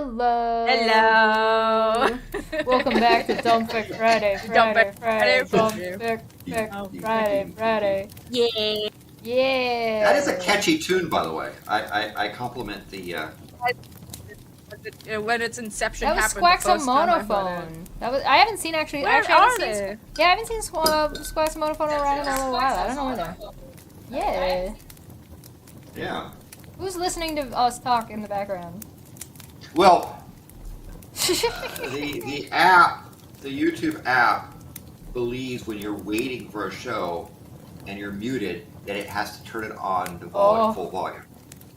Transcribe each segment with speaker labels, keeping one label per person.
Speaker 1: Hello.
Speaker 2: Hello.
Speaker 1: Welcome back to Dumb Fic Friday.
Speaker 2: Dumb Fic
Speaker 1: Friday.
Speaker 2: Friday.
Speaker 1: Dumb Fic Friday.
Speaker 2: Yeah.
Speaker 1: Yeah.
Speaker 3: That is a catchy tune, by the way. I compliment the.
Speaker 2: When its inception
Speaker 1: That was
Speaker 2: happened, the first time I heard it.
Speaker 1: Squaxamonophone. I haven't seen actually.
Speaker 2: Where
Speaker 1: I haven't
Speaker 2: are
Speaker 1: seen.
Speaker 2: they?
Speaker 1: Yeah, I haven't seen Squaxamonophone around in a little while. I don't know where they're. Yeah.
Speaker 3: Yeah.
Speaker 1: Who's listening to us talk in the background?
Speaker 3: Well, the app, the YouTube app, believes when you're waiting for a show and you're muted that it has to turn it on to full volume.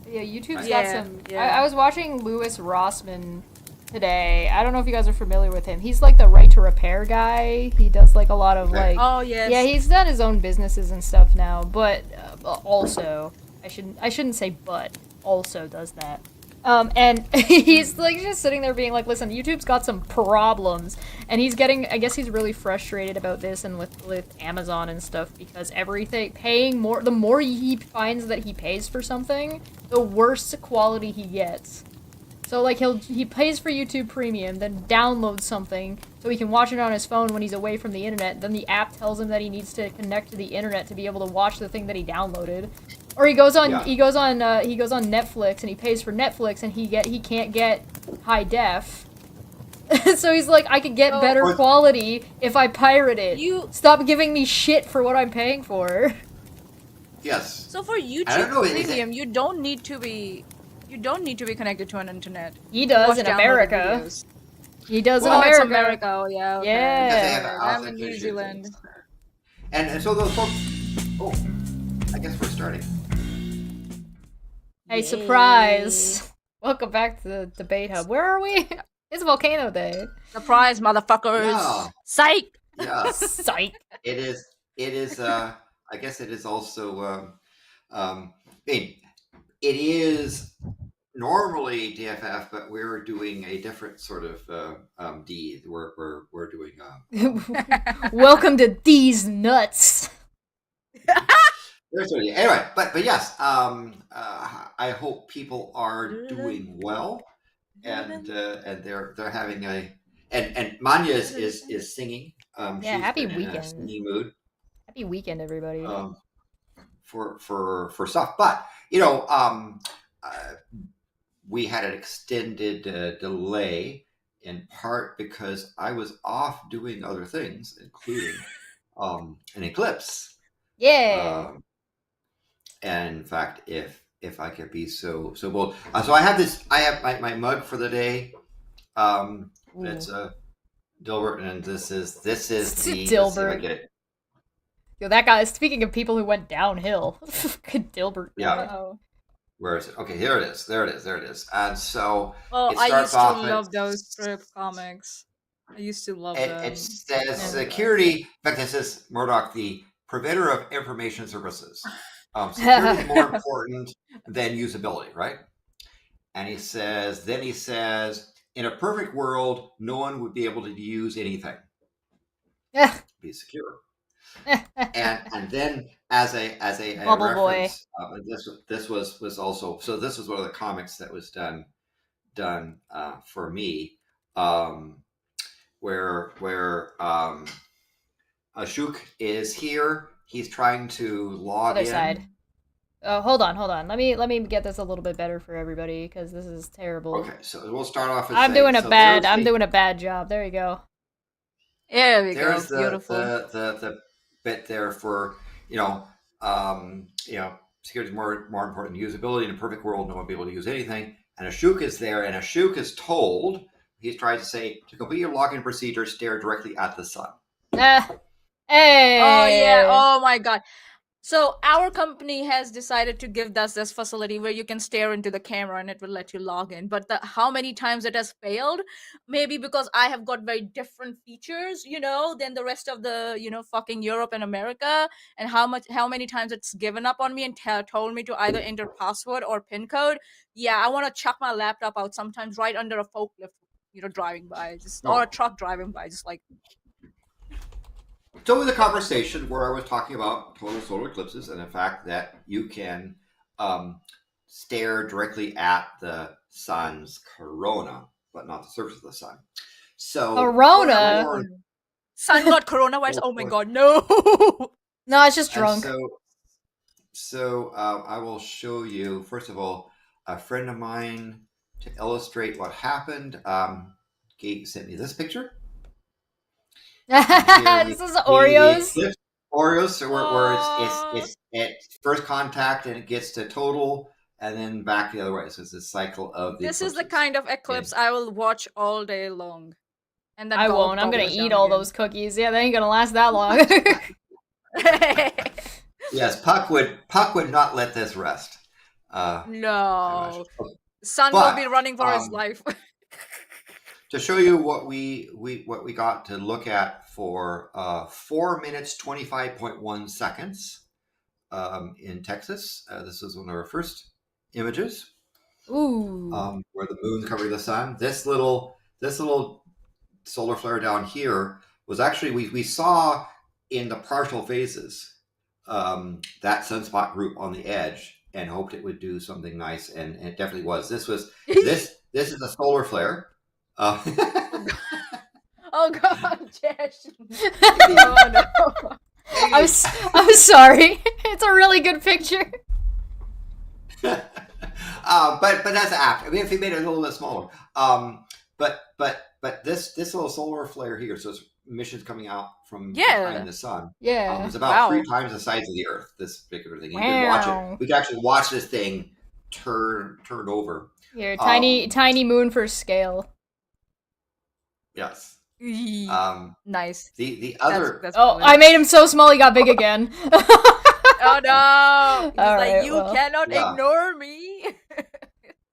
Speaker 1: Yeah, YouTube's
Speaker 2: Yeah,
Speaker 1: got some.
Speaker 2: yeah.
Speaker 1: I was watching Louis Rossmann today. I don't know if you guys are familiar with him. He's like the right to repair guy. He does like a lot of like.
Speaker 2: Oh yes.
Speaker 1: Yeah, he's done his own businesses and stuff now. But also, I shouldn't say but. Also does that. And he's like just sitting there being like, listen, YouTube's got some problems, and he's getting, I guess he's really frustrated about this and with Amazon and stuff, because everything, paying more, the more he finds that he pays for something, the worse quality he gets. So like he pays for YouTube Premium, then downloads something so he can watch it on his phone when he's away from the internet, then the app tells him that he needs to connect to the internet to be able to watch the thing that he downloaded. Or he goes on Netflix and he pays for Netflix and he can't get high def. So he's like, I could get better quality if I pirate it. Stop giving me shit for what I'm paying for.
Speaker 3: Yes.
Speaker 2: So for YouTube Premium, you don't need to be connected to an internet.
Speaker 1: He does in America.
Speaker 2: Videos.
Speaker 1: He does in
Speaker 2: It's
Speaker 1: America.
Speaker 2: America. Oh, yeah. Okay.
Speaker 1: Yeah.
Speaker 3: Because they have
Speaker 2: I'm in New Zealand.
Speaker 3: And so those folks. Oh, I guess we're starting.
Speaker 1: Hey, surprise! Welcome back to the Debate Hub. Where are we? It's Volcano Day.
Speaker 2: Surprise, motherfuckers!
Speaker 3: Yeah.
Speaker 2: Psych!
Speaker 3: Yeah.
Speaker 1: Psych.
Speaker 3: It is. I guess it is also. It is normally DFF, but we're doing a different sort of deed. We're doing.
Speaker 1: Welcome to These Nuts.
Speaker 3: Anyway, but yes, I hope people are doing well, and they're having and Maanyaa is singing.
Speaker 1: Yeah,
Speaker 3: she's
Speaker 1: happy
Speaker 3: been in a
Speaker 1: weekend.
Speaker 3: singing mood.
Speaker 1: Happy weekend, everybody.
Speaker 3: For stuff, but we had an extended delay in part because I was off doing other things, including an eclipse.
Speaker 1: Yeah.
Speaker 3: And in fact, if I could be so bold, so I have my mug for the day. It's Dilbert, and this is the
Speaker 1: Dilbert.
Speaker 3: I get it.
Speaker 1: Yo, that guy. Speaking of people who went downhill, good Dilbert.
Speaker 3: Yeah.
Speaker 1: Wow.
Speaker 3: Where is it? Okay, here it is. There it is. And so
Speaker 2: I used to love those strip comics. I used to love them.
Speaker 3: It says security. In fact, it says Murdoch, the preventer of information services. Security is more important than usability, right? And he says, in a perfect world, no one would be able to use anything. Be secure. and then as a
Speaker 1: Bubble
Speaker 3: reference, this was also, so this was one of the comics that was done for me, where Ashok is here. He's trying to log in.
Speaker 1: Side. Oh, hold on. Let me get this a little bit better for everybody, because this is terrible.
Speaker 3: Okay, so we'll start off.
Speaker 1: I'm doing a bad job. There you go.
Speaker 2: There we go.
Speaker 3: There's
Speaker 2: Beautiful.
Speaker 3: the bit there for security is more important than usability. In a perfect world, no one will be able to use anything. And Ashok is there, and Ashok is told, he's trying to say, to complete your login procedure, stare directly at the sun.
Speaker 1: Hey.
Speaker 2: Oh yeah. Oh my god. So our company has decided to give us this facility where you can stare into the camera and it will let you log in. But how many times it has failed? Maybe because I have got very different features, than the rest of the, fucking Europe and America. And how many times it's given up on me and told me to either enter password or PIN code. Yeah, I want to chuck my laptop out sometimes right under a forklift, driving by, or a truck driving by, just like.
Speaker 3: So in the conversation where I was talking about total solar eclipses and the fact that you can stare directly at the sun's corona, but not the surface of the sun. So
Speaker 1: Corona?
Speaker 3: furthermore-
Speaker 2: Sun got coronavirus. Oh my god, no.
Speaker 1: No, it's just
Speaker 3: and
Speaker 1: drunk.
Speaker 3: so I will show you, first of all, a friend of mine to illustrate what happened. Kate sent me this picture.
Speaker 1: This is Oreos.
Speaker 3: Oreos, so where it's first contact and it gets to total, and then back the other way. So it's a cycle of the
Speaker 2: This is the
Speaker 3: eclipses.
Speaker 2: kind of eclipse I will watch all day long. And then
Speaker 1: I
Speaker 2: golf
Speaker 1: won't. I'm gonna
Speaker 2: goes
Speaker 1: eat
Speaker 2: down
Speaker 1: all
Speaker 2: again.
Speaker 1: those cookies. Yeah, they ain't gonna last that long.
Speaker 3: Yes, Puck would not let this rest.
Speaker 2: No.
Speaker 3: Okay.
Speaker 2: Sun will be running for his life.
Speaker 3: To show you what we got to look at for 4 minutes 25.1 seconds in Texas. This was one of our first images.
Speaker 1: Ooh.
Speaker 3: Where the moon's covering the sun. This little solar flare down here was actually we saw in the partial phases that sunspot group on the edge and hoped it would do something nice, and it definitely was. This is a solar flare.
Speaker 2: Oh god, Josh. Oh no.
Speaker 1: I'm sorry. It's a really good picture.
Speaker 3: But that's apt. I mean, if he made it a little bit smaller. But this little solar flare here, so it's emissions coming out from behind the sun.
Speaker 1: Yeah.
Speaker 3: It's about 3 times the size of the Earth. This particular thing. You can watch it. We can actually watch this thing turn over.
Speaker 1: Here, tiny moon for scale.
Speaker 3: Yes.
Speaker 2: Nice.
Speaker 3: The other.
Speaker 2: That's
Speaker 1: I made him so small he got big again.
Speaker 2: Oh no! He's
Speaker 1: All
Speaker 2: like,
Speaker 1: right,
Speaker 2: you cannot ignore me.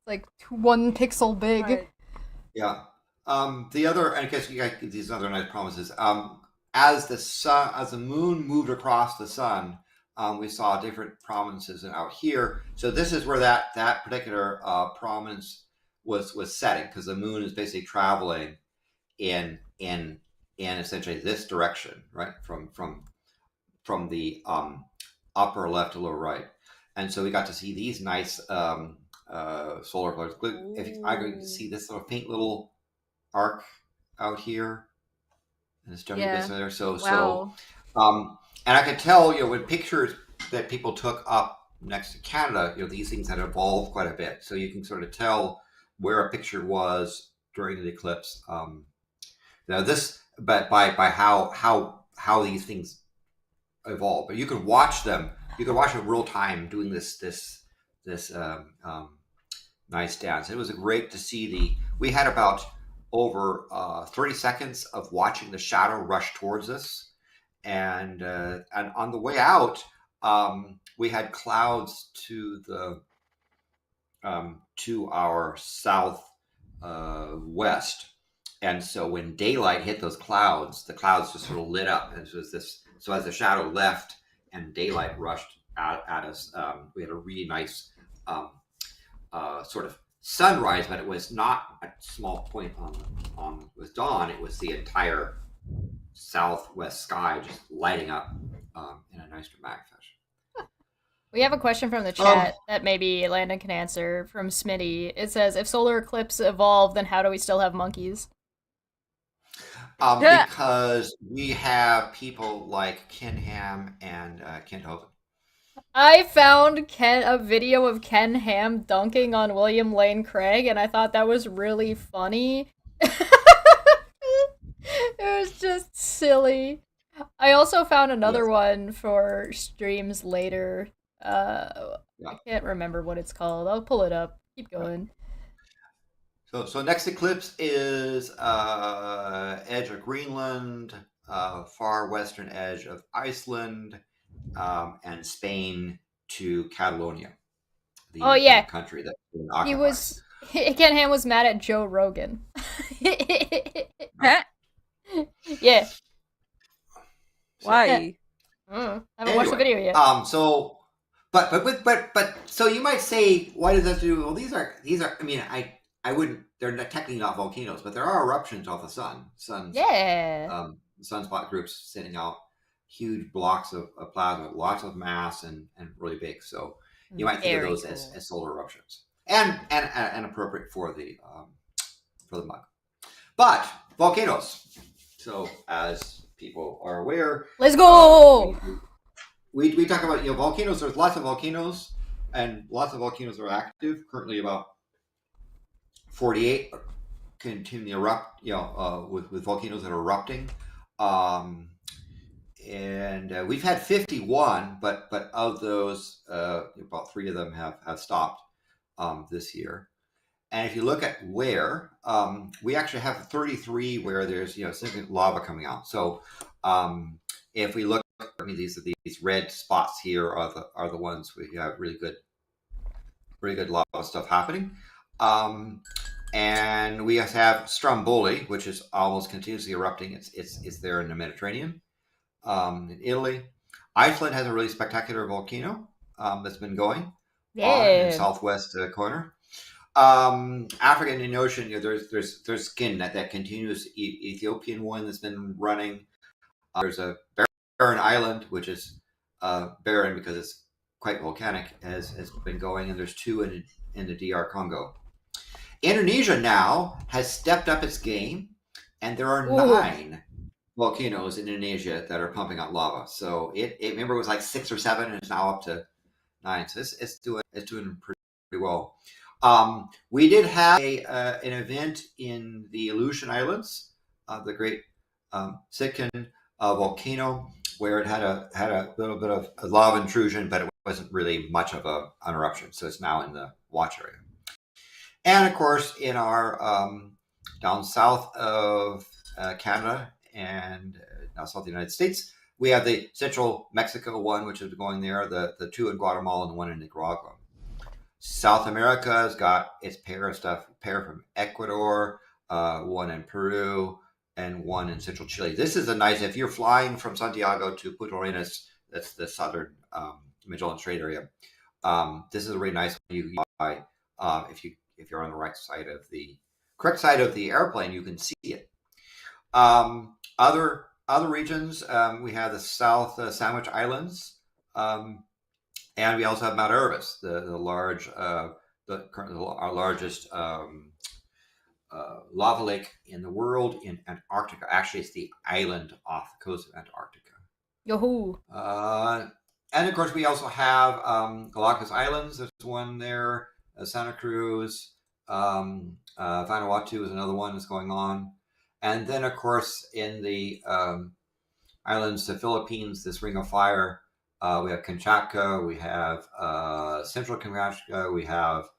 Speaker 1: Like 1 pixel big.
Speaker 2: Right.
Speaker 3: Yeah. The other, I guess you got these other nice promises. As the moon moved across the sun, we saw different prominences out here. So this is where that particular prominence was setting, because the moon is basically traveling in essentially this direction, right? From the upper left to lower right. And so we got to see these nice solar flares. If I could see this little faint little arc out here, and it's jumping bits there. And I could tell, with pictures that people took up next to Canada, these things had evolved quite a bit. So you can sort of tell where a picture was during the eclipse. But by how these things evolve. But you can watch them. You can watch them real time doing this nice dance. It was great to see we had about over 30 seconds of watching the shadow rush towards us, and on the way out, we had clouds to our south west, and so when daylight hit those clouds, the clouds just sort of lit up, and so as the shadow left and daylight rushed at us, we had a really nice sort of sunrise, but it was not a small point on with dawn. It was the entire southwest sky just lighting up in a nice dramatic fashion.
Speaker 1: We have a question from the chat that maybe Landon can answer from Smitty. It says, if solar eclipse evolved, then how do we still have monkeys?
Speaker 3: Because we have people like Ken Ham and Kent Hovind.
Speaker 1: I found a video of Ken Ham dunking on William Lane Craig, and I thought that was really funny. It was just silly. I also found another one for streams later. I can't remember what it's called. I'll pull it up. Keep going.
Speaker 3: So next eclipse is edge of Greenland, far western edge of Iceland, and Spain to Catalonia. The country that
Speaker 1: Ken Ham was mad at Joe Rogan. Yeah.
Speaker 2: Why?
Speaker 1: I haven't watched the video yet.
Speaker 3: So you might say, why does that do? Well, these are. I mean, I wouldn't. They're technically not volcanoes, but there are eruptions off the sun. Sunspot groups sending out huge blocks of plasma, lots of mass, and really big. So you might think of those as solar eruptions, and appropriate for the for the mug. But volcanoes. So as people are aware,
Speaker 1: let's go.
Speaker 3: We talk about volcanoes. There's lots of volcanoes, and lots of volcanoes are active. Currently, about 48 continue to erupt. With volcanoes that are erupting. And we've had 51, but of those, about 3 of them have stopped this year. And if you look at where, we actually have 33 where there's significant lava coming out. So if we look, these red spots here are the ones where you have really good lava stuff happening. And we have Stromboli, which is almost continuously erupting. It's there in the Mediterranean. In Italy, Iceland has a really spectacular volcano that's been going on in the southwest corner. Africa and Indian Ocean, there's skin that continues. Ethiopian one that's been running. There's a barren island, which is barren because it's quite volcanic, has been going, and there's 2 in the DR Congo. Indonesia now has stepped up its game, and there are 9 volcanoes in Indonesia that are pumping out lava. So it remember it was like 6 or 7, and it's now up to 9. So it's doing pretty well. We did have an event in the Aleutian Islands, the Great Sitkan volcano, where it had a little bit of a lava intrusion, but it wasn't really much of an eruption. So it's now in the watch area. And of course, in our down south of Canada and now south of the United States, we have the Central Mexico one, which is going there, the 2 in Guatemala and the 1 in Nicaragua. South America has got its pair of stuff, pair from Ecuador, 1 in Peru, and 1 in central Chile. This is a nice, if you're flying from Santiago to Punta Arenas, that's the southern Magellan Strait area. This is a really nice one. You can buy, if you're on the correct side of the airplane, you can see it. Other regions, we have the South Sandwich Islands, and we also have Mount Erebus, currently our largest lava lake in the world in Antarctica. Actually, it's the island off the coast of Antarctica.
Speaker 1: Yahoo!
Speaker 3: And of course, we also have Galapagos Islands. There's one there. Santa Cruz, Vanuatu is another one that's going on. And then, of course, in the islands, the Philippines, this Ring of Fire, we have Kamchatka, we have Central Kamchatka, we have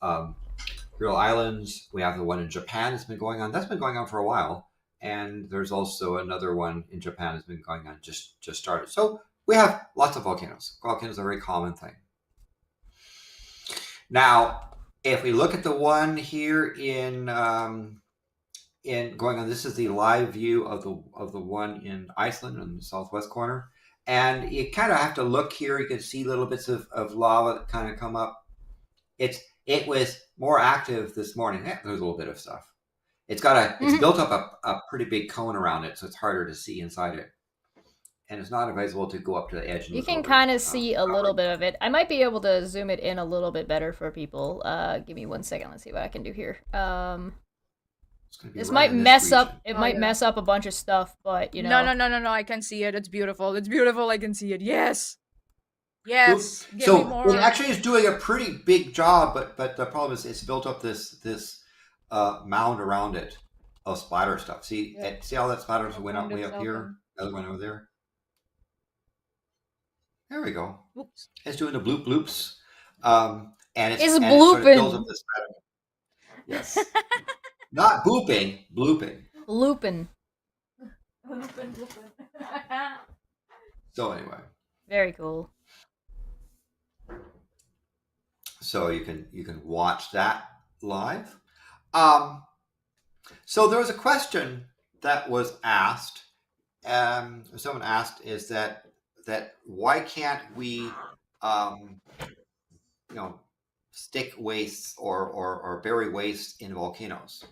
Speaker 3: Kuril Islands, we have the one in Japan that's been going on. That's been going on for a while. And there's also another one in Japan that's been going on, just started. So we have lots of volcanoes. Volcanoes are a very common thing. Now, if we look at the one here in going on, this is the live view of the one in Iceland in the southwest corner, and you kind of have to look here. You can see little bits of lava that kind of come up. It was more active this morning. There's a little bit of stuff. It's built up a pretty big cone around it, so it's harder to see inside it. And it's not advisable to go up to the edge.
Speaker 1: You can kind of see a little bit of it. I might be able to zoom it in a little bit better for people. Give me 1 second. Let's see what I can do here. This might mess up. It might mess up a bunch of stuff, but
Speaker 2: No. I can see it. It's beautiful. It's beautiful. I can see it. Yes.
Speaker 3: So it actually is doing a pretty big job, but the problem is it's built up this mound around it of splatter stuff. See how that splatter went up way up here? The other one over there. There we go. Oops. It's doing the bloop bloops. And
Speaker 1: it's blooping.
Speaker 3: Sort of yes. Not booping, blooping.
Speaker 1: Looping.
Speaker 3: So anyway.
Speaker 1: Very cool.
Speaker 3: So you can watch that live. So there was a question that was asked. Someone asked is that why can't we stick waste or bury waste in volcanoes?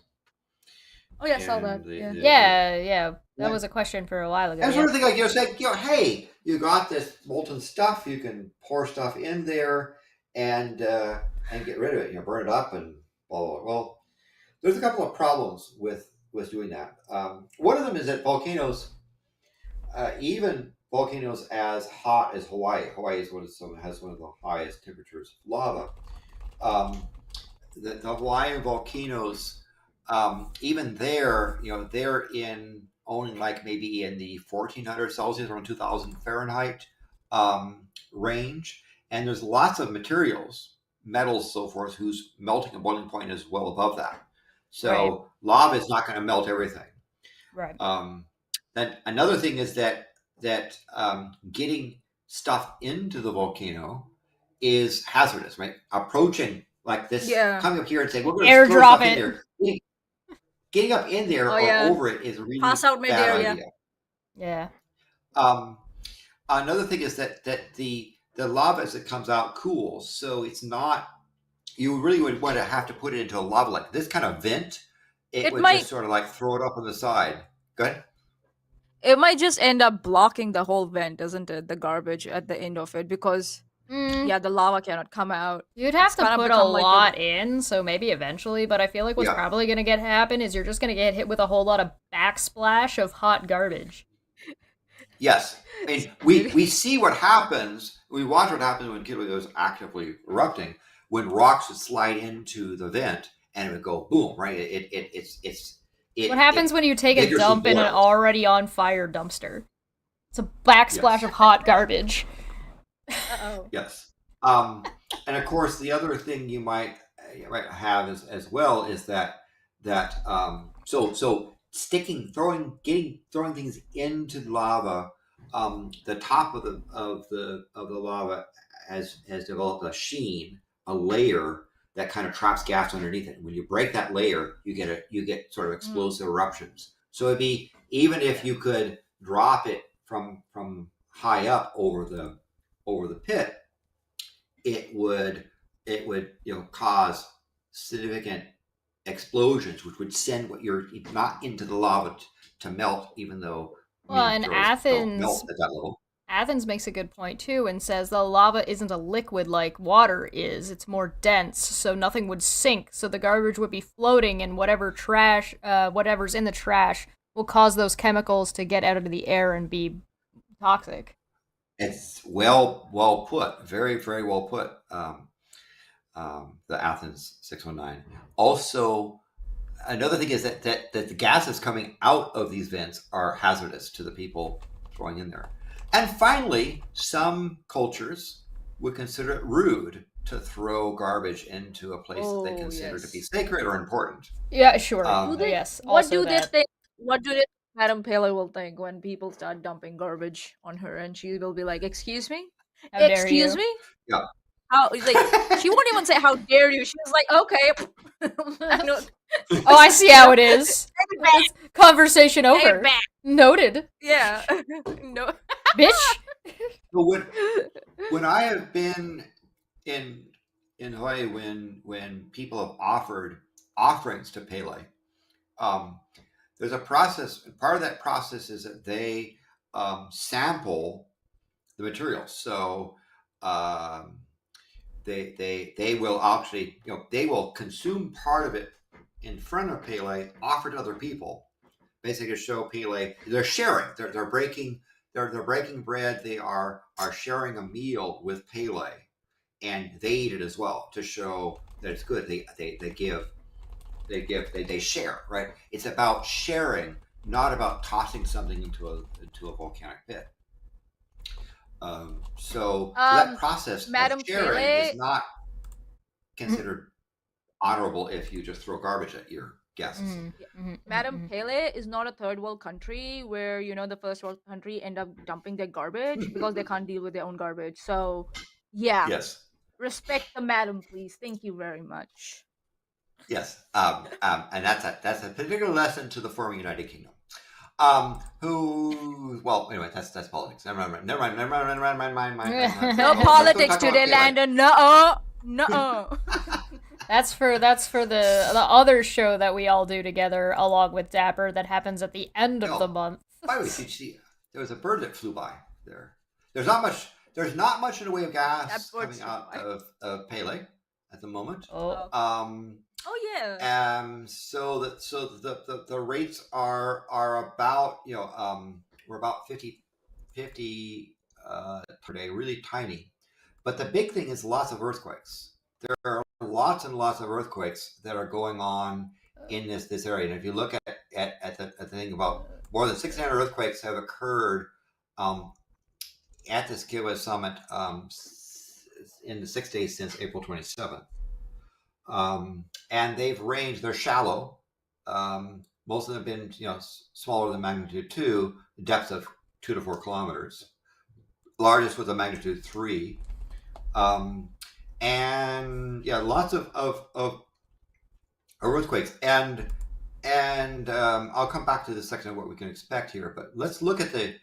Speaker 2: Oh yeah, I saw that.
Speaker 1: Yeah. That was a question for a while ago.
Speaker 3: And sort of thing like say, hey, you got this molten stuff, you can pour stuff in there and get rid of it, burn it up and blah blah blah. Well, there's a couple of problems with doing that. One of them is that volcanoes, even volcanoes as hot as Hawaii is has one of the highest temperatures of lava. Um, the Hawaiian volcanoes, even there, they're in only like maybe in the 1400 Celsius, around 2000 Fahrenheit range, and there's lots of materials, metals, so forth, whose melting and boiling point is well above that. So lava is not going to melt everything.
Speaker 1: Right.
Speaker 3: Then another thing is that getting stuff into the volcano is hazardous, right? Approaching like this, coming up here and saying we're going to throw
Speaker 1: Airdrop
Speaker 3: stuff in
Speaker 1: it.
Speaker 3: there. Getting up in there or over it is a really
Speaker 2: Pass out
Speaker 3: bad
Speaker 2: midair,
Speaker 3: idea.
Speaker 1: Yeah.
Speaker 3: Another thing is that the lava as it comes out cools, so it's not. You really would want to have to put it into a lava like this kind of vent. It would just sort of like throw it up on the side. Go ahead.
Speaker 2: It might just end up blocking the whole vent, doesn't it? The garbage at the end of it, because the lava cannot come out.
Speaker 1: You'd have to put a lot in, so maybe eventually, but I feel like what's probably going to happen is you're just going to get hit with a whole lot of backsplash of hot garbage.
Speaker 3: Yes. I mean, we see what happens, we watch what happens when Kilauea is actively erupting, when rocks would slide into the vent and it would go boom, right?
Speaker 1: What happens when you take a dump in an already on fire dumpster? It's a backsplash of hot garbage.
Speaker 2: Uh-oh.
Speaker 3: Yes. And of course, the other thing you might have as well is that so throwing things into the lava, the top of the lava has developed a sheen, a layer that kind of traps gas underneath it. When you break that layer, you get sort of explosive eruptions. So it'd be, even if you could drop it from high up over the pit, it would cause significant explosions, which would send what you're not into the lava to melt, even though
Speaker 1: in Athens
Speaker 3: melt at that level.
Speaker 1: Athens makes a good point too and says the lava isn't a liquid like water is, it's more dense, so nothing would sink, so the garbage would be floating, and whatever's in the trash will cause those chemicals to get out into the air and be toxic.
Speaker 3: It's well put, very, very well put. The Athens 619. Also, another thing is that the gases coming out of these vents are hazardous to the people throwing in there. And finally, some cultures would consider it rude to throw garbage into a place that they consider to be sacred or important.
Speaker 1: Yeah, sure.
Speaker 2: Yes. What do they think? What do they Madam Pele will think when people start dumping garbage on her, and she will be like, "Excuse me, excuse me."
Speaker 3: Yeah.
Speaker 2: How, like, she won't even say "How dare you." She's like, "Okay."
Speaker 1: Oh, I see how it is. Conversation over. Noted.
Speaker 2: Yeah. No.
Speaker 1: Bitch.
Speaker 3: But when I have been in Hawaii, when people have offered offerings to Pele, there's a process. Part of that process is that they sample the material. So they will actually, they will consume part of it in front of Pele, offer to other people, basically to show Pele they're sharing. They're breaking bread. They are sharing a meal with Pele, and they eat it as well to show that it's good. They share, right? It's about sharing, not about tossing something into a volcanic pit. So that process
Speaker 2: Madam
Speaker 3: of sharing
Speaker 2: Pele
Speaker 3: is not considered honorable if you just throw garbage at your guests.
Speaker 2: Madam Pele is not a third world country where the first world country end up dumping their garbage because they can't deal with their own garbage. So
Speaker 3: Yes.
Speaker 2: Respect the madam, please. Thank you very much.
Speaker 3: Yes. And that's a particular lesson to the former United Kingdom. Anyway, that's politics. Never mind.
Speaker 2: No politics today, Landon. No.
Speaker 1: That's for the other show that we all do together along with Dapper that happens at the end of the month.
Speaker 3: By the way, did you see there was a bird that flew by there? There's not much in the way of gas coming out of Pele. at the moment.
Speaker 1: Oh.
Speaker 2: Oh yeah.
Speaker 3: So the rates are about we're about 50 per day, really tiny. But the big thing is lots of earthquakes. There are lots and lots of earthquakes that are going on in this area. And if you look at the thing, about more than 600 earthquakes have occurred at the Skidway Summit in the 6 days since April 27th. And they've ranged, they're shallow. Most of them have been, smaller than magnitude 2, depths of 2 to 4 kilometers. Largest was a magnitude 3. And yeah, lots of earthquakes. And I'll come back to the section of what we can expect here, but let's look at the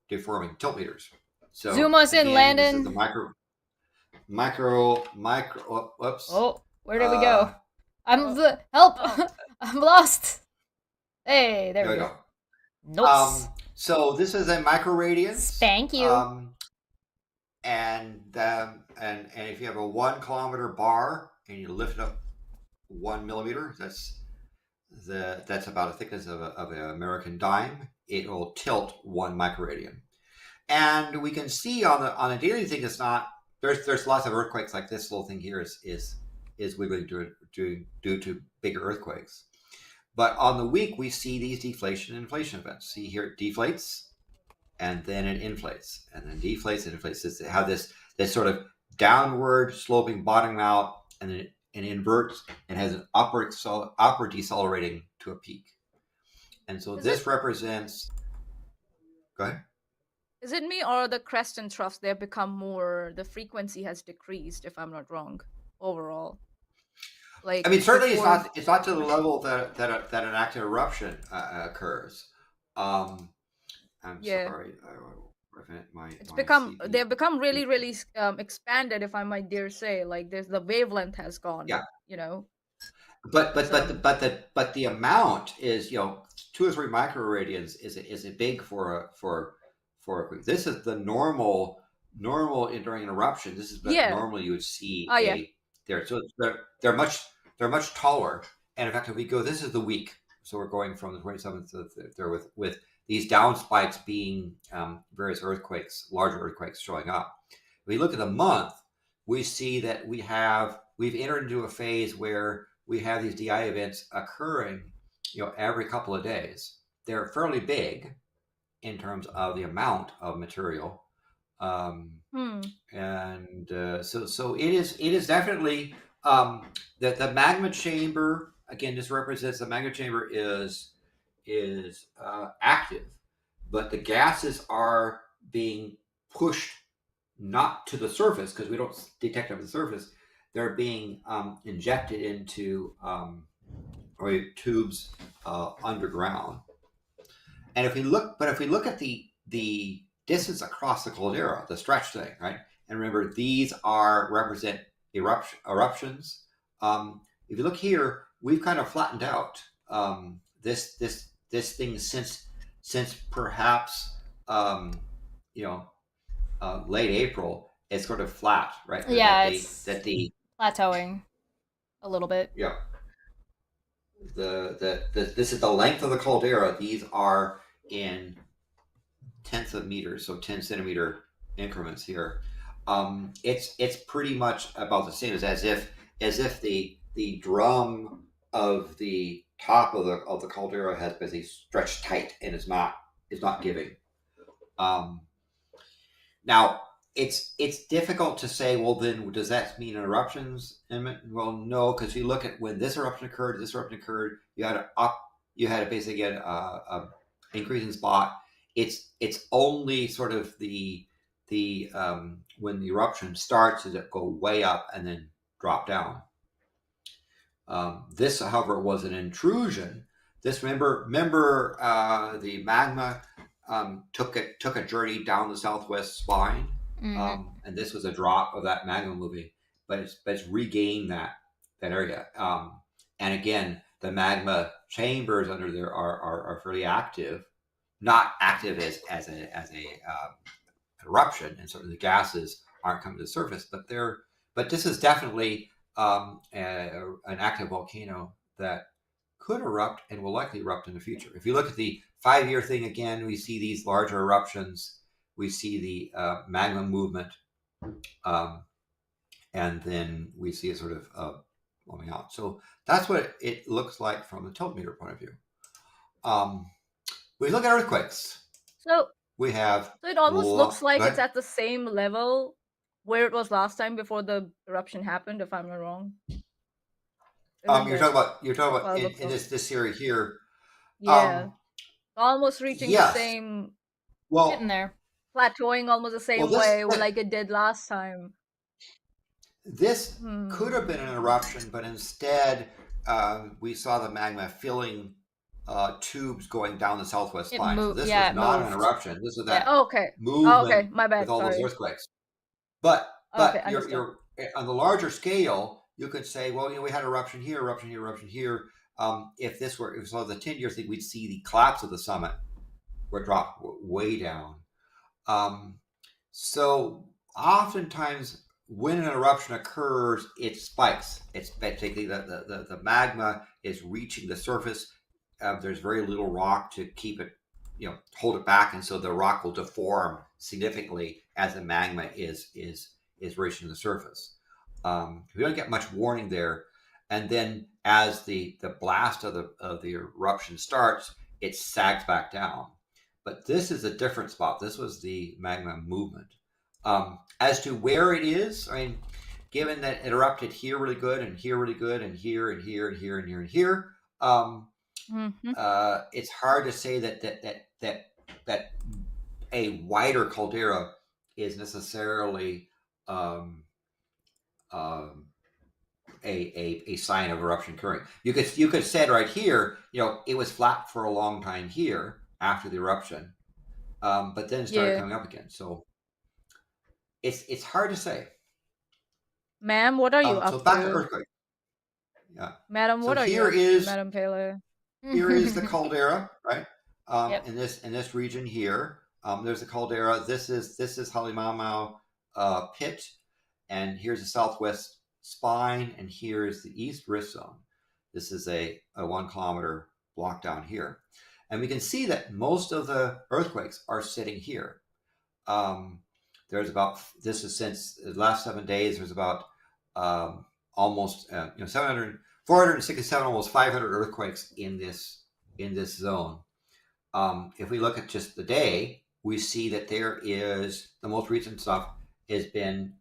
Speaker 3: deforming tilt meters. So
Speaker 1: zoom us in, Landon.
Speaker 3: This is the micro. Whoops.
Speaker 1: Oh, where did we go? Help! I'm lost. Hey, there we go. Notes.
Speaker 3: So this is a microradians.
Speaker 1: Spank you.
Speaker 3: And if you have a 1 kilometer bar and you lift it up 1 millimeter, that's about a thickness of an American dime. It will tilt 1 microradian. And we can see on a daily thing, it's not. There's lots of earthquakes. Like this little thing here is wiggling due to bigger earthquakes. But on the week, we see these deflation and inflation events. See here, it deflates, and then it inflates, and then deflates and inflates. It's how this sort of downward sloping bottom out, and then it inverts and has an upward decelerating to a peak. And so this represents. Go ahead.
Speaker 2: Is it me or the crest and troughs? They've become more. The frequency has decreased, if I'm not wrong, overall. Like,
Speaker 3: I mean, certainly it's not to the level that an active eruption occurs. I'm sorry.
Speaker 2: They've become really, really expanded, if I might dare say. Like, the wavelength has gone.
Speaker 3: Yeah.
Speaker 2: But
Speaker 3: the amount is 2 or 3 microradians is a big for this is the normal during an eruption. This is what normally you would see there. So they're much taller. And in fact, if we go, this is the week. So we're going from the 27th to there with these down spikes being various earthquakes, larger earthquakes showing up. If we look at the month, we see that we've entered into a phase where we have these DI events occurring, every couple of days. They're fairly big in terms of the amount of material, and so it is definitely the magma chamber. Again, this represents the magma chamber is active, but the gases are being pushed not to the surface because we don't detect them at the surface. They're being injected into tubes underground. And if we look at the distance across the caldera, the stretch thing, right? And remember, these represent eruptions. If you look here, we've kind of flattened out this thing since perhaps late April. It's sort of flat, right?
Speaker 1: It's plateauing a little bit.
Speaker 3: Yeah. This is the length of the caldera. These are in tenths of meters, so 10 centimeter increments here. It's pretty much about the same as if the drum of the top of the caldera has basically stretched tight and is not giving. Now it's difficult to say, well, then does that mean eruptions? Well, no, because you look at when this eruption occurred, you had basically a increase in spot. It's only sort of the when the eruption starts, does it go way up and then drop down? This, however, was an intrusion. This remember the magma took a journey down the southwest spine. And this was a drop of that magma moving, but it's regained that area. And again, the magma chambers under there are fairly active, not active as a eruption, and certainly the gases aren't coming to the surface, but they're But this is definitely an active volcano that could erupt and will likely erupt in the future. If you look at the 5-year thing again, we see these larger eruptions. We see the magma movement, and then we see a sort of blowing out. So that's what it looks like from the tiltmeter point of view. We look at earthquakes.
Speaker 2: So
Speaker 3: We have.
Speaker 2: it almost looks like
Speaker 3: Go
Speaker 2: it's
Speaker 3: ahead.
Speaker 2: at the same level where it was last time before the eruption happened, if I'm not wrong. Isn't
Speaker 3: You're
Speaker 2: it?
Speaker 3: talking about
Speaker 2: Well, it
Speaker 3: in,
Speaker 2: looks
Speaker 3: in
Speaker 2: like.
Speaker 3: this area here.
Speaker 2: Yeah. Almost reaching the
Speaker 3: Yes.
Speaker 2: same,
Speaker 1: Getting
Speaker 3: Well,
Speaker 1: there.
Speaker 2: plateauing almost the same
Speaker 3: this
Speaker 2: way like it did last time.
Speaker 3: this could have been an eruption, but instead we saw the magma filling tubes going down the southwest
Speaker 1: It
Speaker 3: spine. So
Speaker 1: moved.
Speaker 3: this
Speaker 1: Yeah,
Speaker 3: was
Speaker 1: it
Speaker 3: not an
Speaker 1: moved.
Speaker 3: eruption. This was that
Speaker 2: Okay.
Speaker 3: movement
Speaker 2: Okay, my bad.
Speaker 3: with all those
Speaker 2: Sorry.
Speaker 3: earthquakes. But
Speaker 2: Okay,
Speaker 3: you're on the larger scale, you could say, well, we had eruption here, eruption here, eruption here. If we saw the 10-year thing, we'd see the collapse of the summit would drop way down. So oftentimes when an eruption occurs, it spikes. It's basically the magma is reaching the surface. There's very little rock to keep it, hold it back, and so the rock will deform significantly as the magma is reaching the surface. We don't get much warning there, and then as the blast of the eruption starts, it sags back down. But this is a different spot. This was the magma movement. As to where it is, I mean, given that it erupted here really good, and here really good, and here, and here, and here, and here, and here, it's hard to say that a wider caldera is necessarily a sign of eruption occurring. You could say right here, it was flat for a long time here after the eruption, but then it started coming up again. So it's hard to say.
Speaker 2: Ma'am, what are you up
Speaker 3: so back to
Speaker 2: to?
Speaker 3: earthquake. Yeah.
Speaker 2: Madam, what are you up to, Madam Pele?
Speaker 3: Here is the caldera, right?
Speaker 1: Yep.
Speaker 3: In this region here, there's the caldera. This is Halimamau pit, and here's the southwest spine, and here's the east rift zone. This is a 1 kilometer block down here, and we can see that most of the earthquakes are sitting here. There's about, this is since the last 7 days, there's about almost 467, almost 500 earthquakes in this zone. If we look at just the day, we see that there is, the most recent stuff has been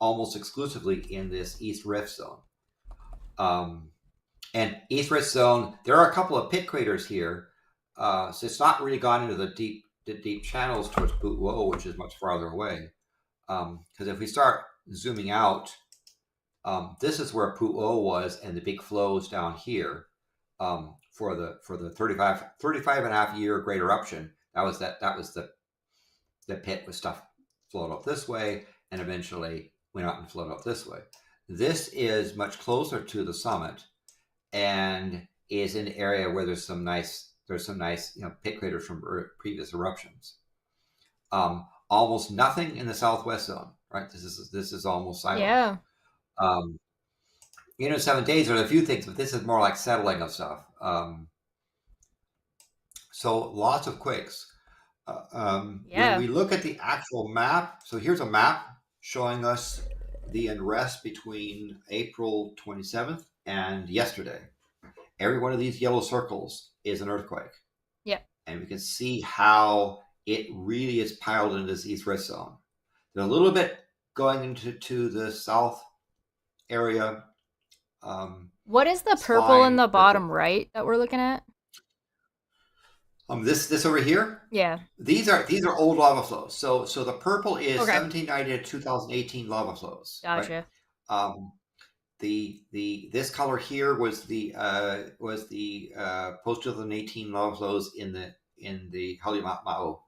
Speaker 3: almost exclusively in this East Rift zone. And East Rift zone, there are a couple of pit craters here, so it's not really gone into the deep channels towards Pu'uo, which is much farther away. Because if we start zooming out, this is where Pu'uo was, and the big flows down here for the 35 and a half year great eruption. That was the pit with stuff flowed up this way, and eventually went out and flowed up this way. This is much closer to the summit, and is in an area where there's some nice pit craters from previous eruptions. Almost nothing in the southwest zone, right? This is almost silent. Yeah. 7 days, there's a few things, but this is more like settling of stuff. So lots of quakes. When we look at the actual map, so here's a map showing us the unrest between April 27th and yesterday. Every one of these yellow circles is an earthquake.
Speaker 1: Yep.
Speaker 3: And we can see how it really is piled into this East Rift zone. There's a little bit going into the south area.
Speaker 1: What is the purple in the bottom right that we're looking at?
Speaker 3: This over here?
Speaker 1: Yeah.
Speaker 3: These are old lava flows. So the purple is
Speaker 1: Okay.
Speaker 3: 1790 to 2018 lava flows.
Speaker 1: Gotcha.
Speaker 3: Right? This color here was the post 2018 lava flows in the Halimamau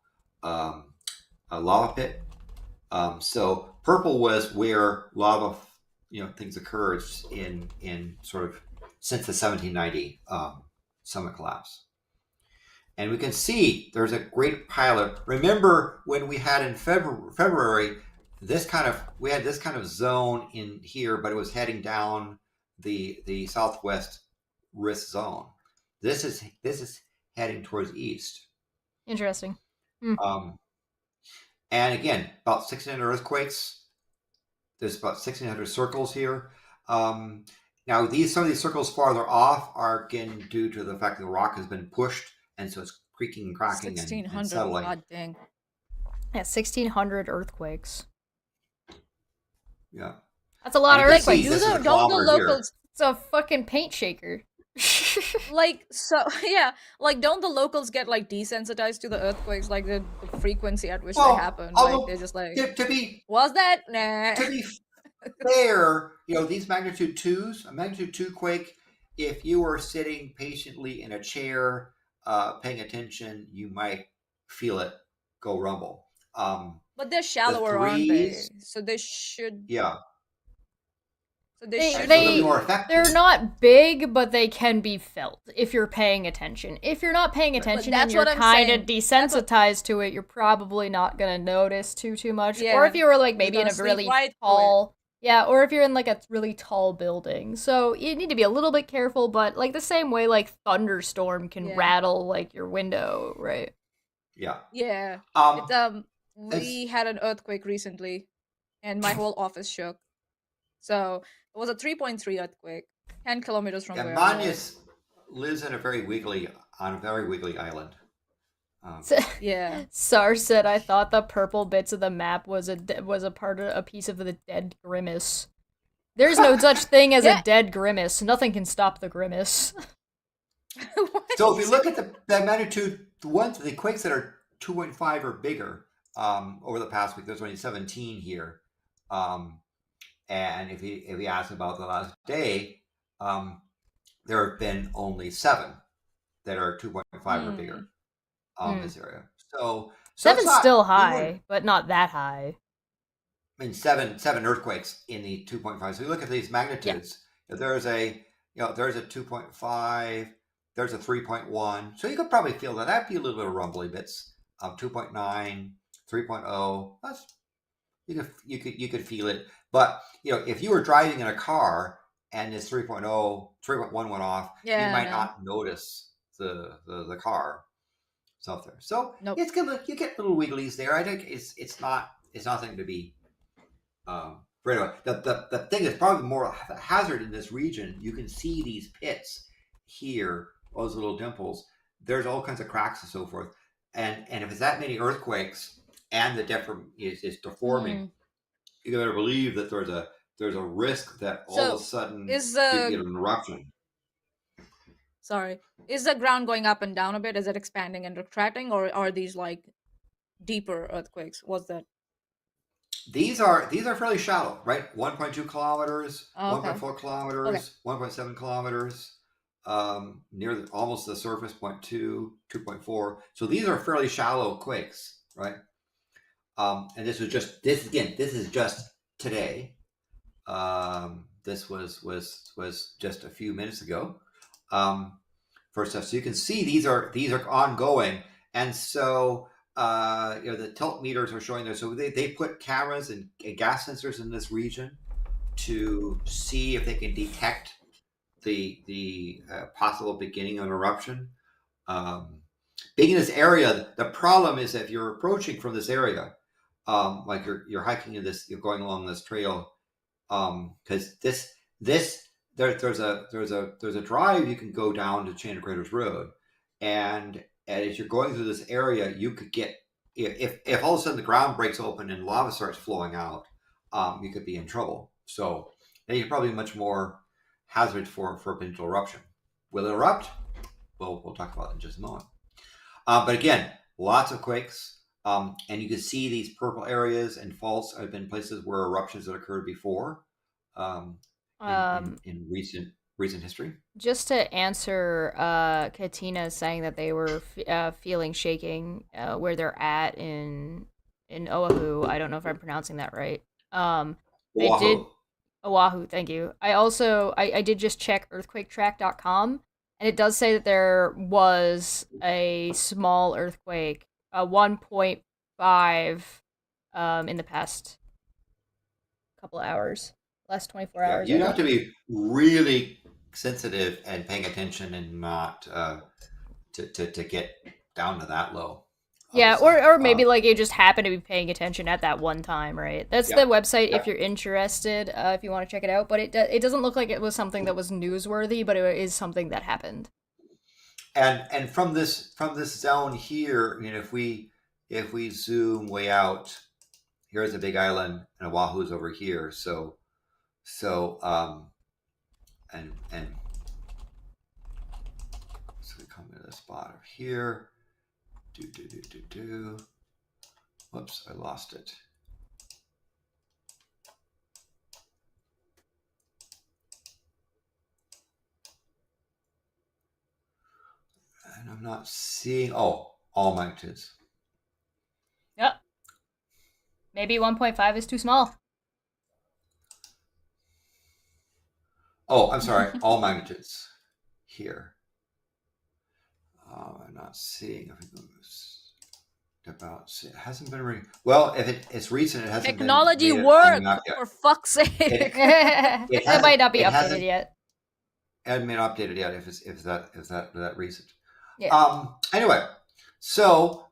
Speaker 3: lava pit. So purple was where lava things occurred in sort of since the 1790 summit collapse. And we can see there's a great pilot. Remember when we had in February we had this kind of zone in here, but it was heading down the southwest risk zone. This is heading towards east.
Speaker 1: Interesting.
Speaker 3: And again, about 1,600 earthquakes. There's about 1,600 circles here. Now, some of these circles farther off are again due to the fact that the rock has been pushed, and so it's creaking and cracking and settling.
Speaker 2: God dang.
Speaker 1: Yeah, 1,600 earthquakes.
Speaker 3: Yeah.
Speaker 1: That's a lot of earthquakes.
Speaker 2: Don't the locals...
Speaker 1: It's a fucking paint shaker.
Speaker 2: Don't the locals get like desensitized to the earthquakes, like the frequency at which they happen? Like they're just like, was that? Nah.
Speaker 3: To be fair, these magnitude 2s, a magnitude 2 quake, if you were sitting patiently in a chair, paying attention, you might feel it go rumble.
Speaker 2: But they're shallower, aren't they? So they should.
Speaker 3: Yeah.
Speaker 2: So be
Speaker 3: more effective.
Speaker 1: They're not big, but they can be felt if you're paying attention. If you're not paying attention and you're kind of desensitized to it, you're probably not gonna notice too much. Yeah. Or if you were like maybe in a really tall, or if you're in like a really tall building. So you need to be a little bit careful, but like the same way like thunderstorm can rattle like your window, right?
Speaker 3: Yeah.
Speaker 2: Yeah. We had an earthquake recently, and my whole office shook. So it was a 3.3 earthquake, 10 kilometers from where I
Speaker 3: Maanyaa lives in a very wiggly island.
Speaker 1: Sar said, "I thought the purple bits of the map was a piece of the dead grimace. There's no such thing as a dead grimace. Nothing can stop the grimace."
Speaker 3: So if you look at the magnitude, the quakes that are 2.5 or bigger over the past week, there's only 17 here. And if you ask about the last day, there have been only 7 that are 2.5 or bigger in this area. So
Speaker 1: 7's still high, but not that high.
Speaker 3: I mean, seven earthquakes in the 2.5. So you look at these magnitudes. Yeah. There's a 2.5. There's a 3.1. So you could probably feel that. That'd be a little bit of rumbly bits. 2.9, 3.0. That's you could feel it. But if you were driving in a car and this 3.1 went off, you might not notice the car stuff there. So it's good. You get little wigglies there. I think it's nothing to be afraid of. The thing is probably more hazard in this region. You can see these pits here, those little dimples. There's all kinds of cracks and so forth. And if it's that many earthquakes and the is deforming, you better believe that there's a risk that all of a sudden you get an eruption.
Speaker 2: Sorry. Is the ground going up and down a bit? Is it expanding and retracting, or are these like deeper earthquakes? What's that?
Speaker 3: These are fairly shallow, right? 1.2 kilometers, 1.4 kilometers, 1.7 kilometers, near almost the surface, 0.2, 2.4. So these are fairly shallow quakes, right? And this is just today. This was just a few minutes ago. First stuff, so you can see these are ongoing, and so the tilt meters are showing there. So they put cameras and gas sensors in this region to see if they can detect the possible beginning of an eruption. Being in this area, the problem is that if you're approaching from this area, like you're hiking in this, you're going along this trail, because there's a drive you can go down to Chandler Craters Road, and as you're going through this area, you could get, if all of a sudden the ground breaks open and lava starts flowing out, you could be in trouble. So then you're probably much more hazard for a potential eruption. Will it erupt? Well, we'll talk about it in just a moment. But again, lots of quakes. And you can see these purple areas and faults have been places where eruptions that occurred before in recent history.
Speaker 1: Just to answer Katina saying that they were feeling shaking where they're at in Oahu. I don't know if I'm pronouncing that right. They did Oahu, thank you. I did just check earthquaketrack.com, and it does say that there was a small earthquake, 1.5 in the past couple of hours, last 24
Speaker 3: Yeah,
Speaker 1: hours.
Speaker 3: you'd
Speaker 1: I
Speaker 3: have to
Speaker 1: think.
Speaker 3: be really sensitive and paying attention and not to get down to that low,
Speaker 1: Yeah,
Speaker 3: obviously.
Speaker 1: or maybe like you just happen to be paying attention at that one time, right? That's the
Speaker 3: Yeah,
Speaker 1: website if
Speaker 3: yeah.
Speaker 1: you're interested, if you want to check it out. But it doesn't look like it was something that was newsworthy, but it is something that happened.
Speaker 3: And from this zone here, I mean, if we zoom way out, here's a big island, and Oahu's over here. And so we come to this spot over here. Do. Whoops, I lost it. And I'm not seeing. Oh, all magnitudes.
Speaker 1: Yep. Maybe 1.5 is too small.
Speaker 3: Oh, I'm sorry, all magnitudes here. I'm not seeing. It hasn't been well. If it's recent, it hasn't
Speaker 2: Technology
Speaker 3: been
Speaker 2: work,
Speaker 3: out yet.
Speaker 2: for fuck's sake.
Speaker 1: It might not be updated yet.
Speaker 3: It hasn't been updated yet. If that recent.
Speaker 1: Yeah.
Speaker 3: Anyway, so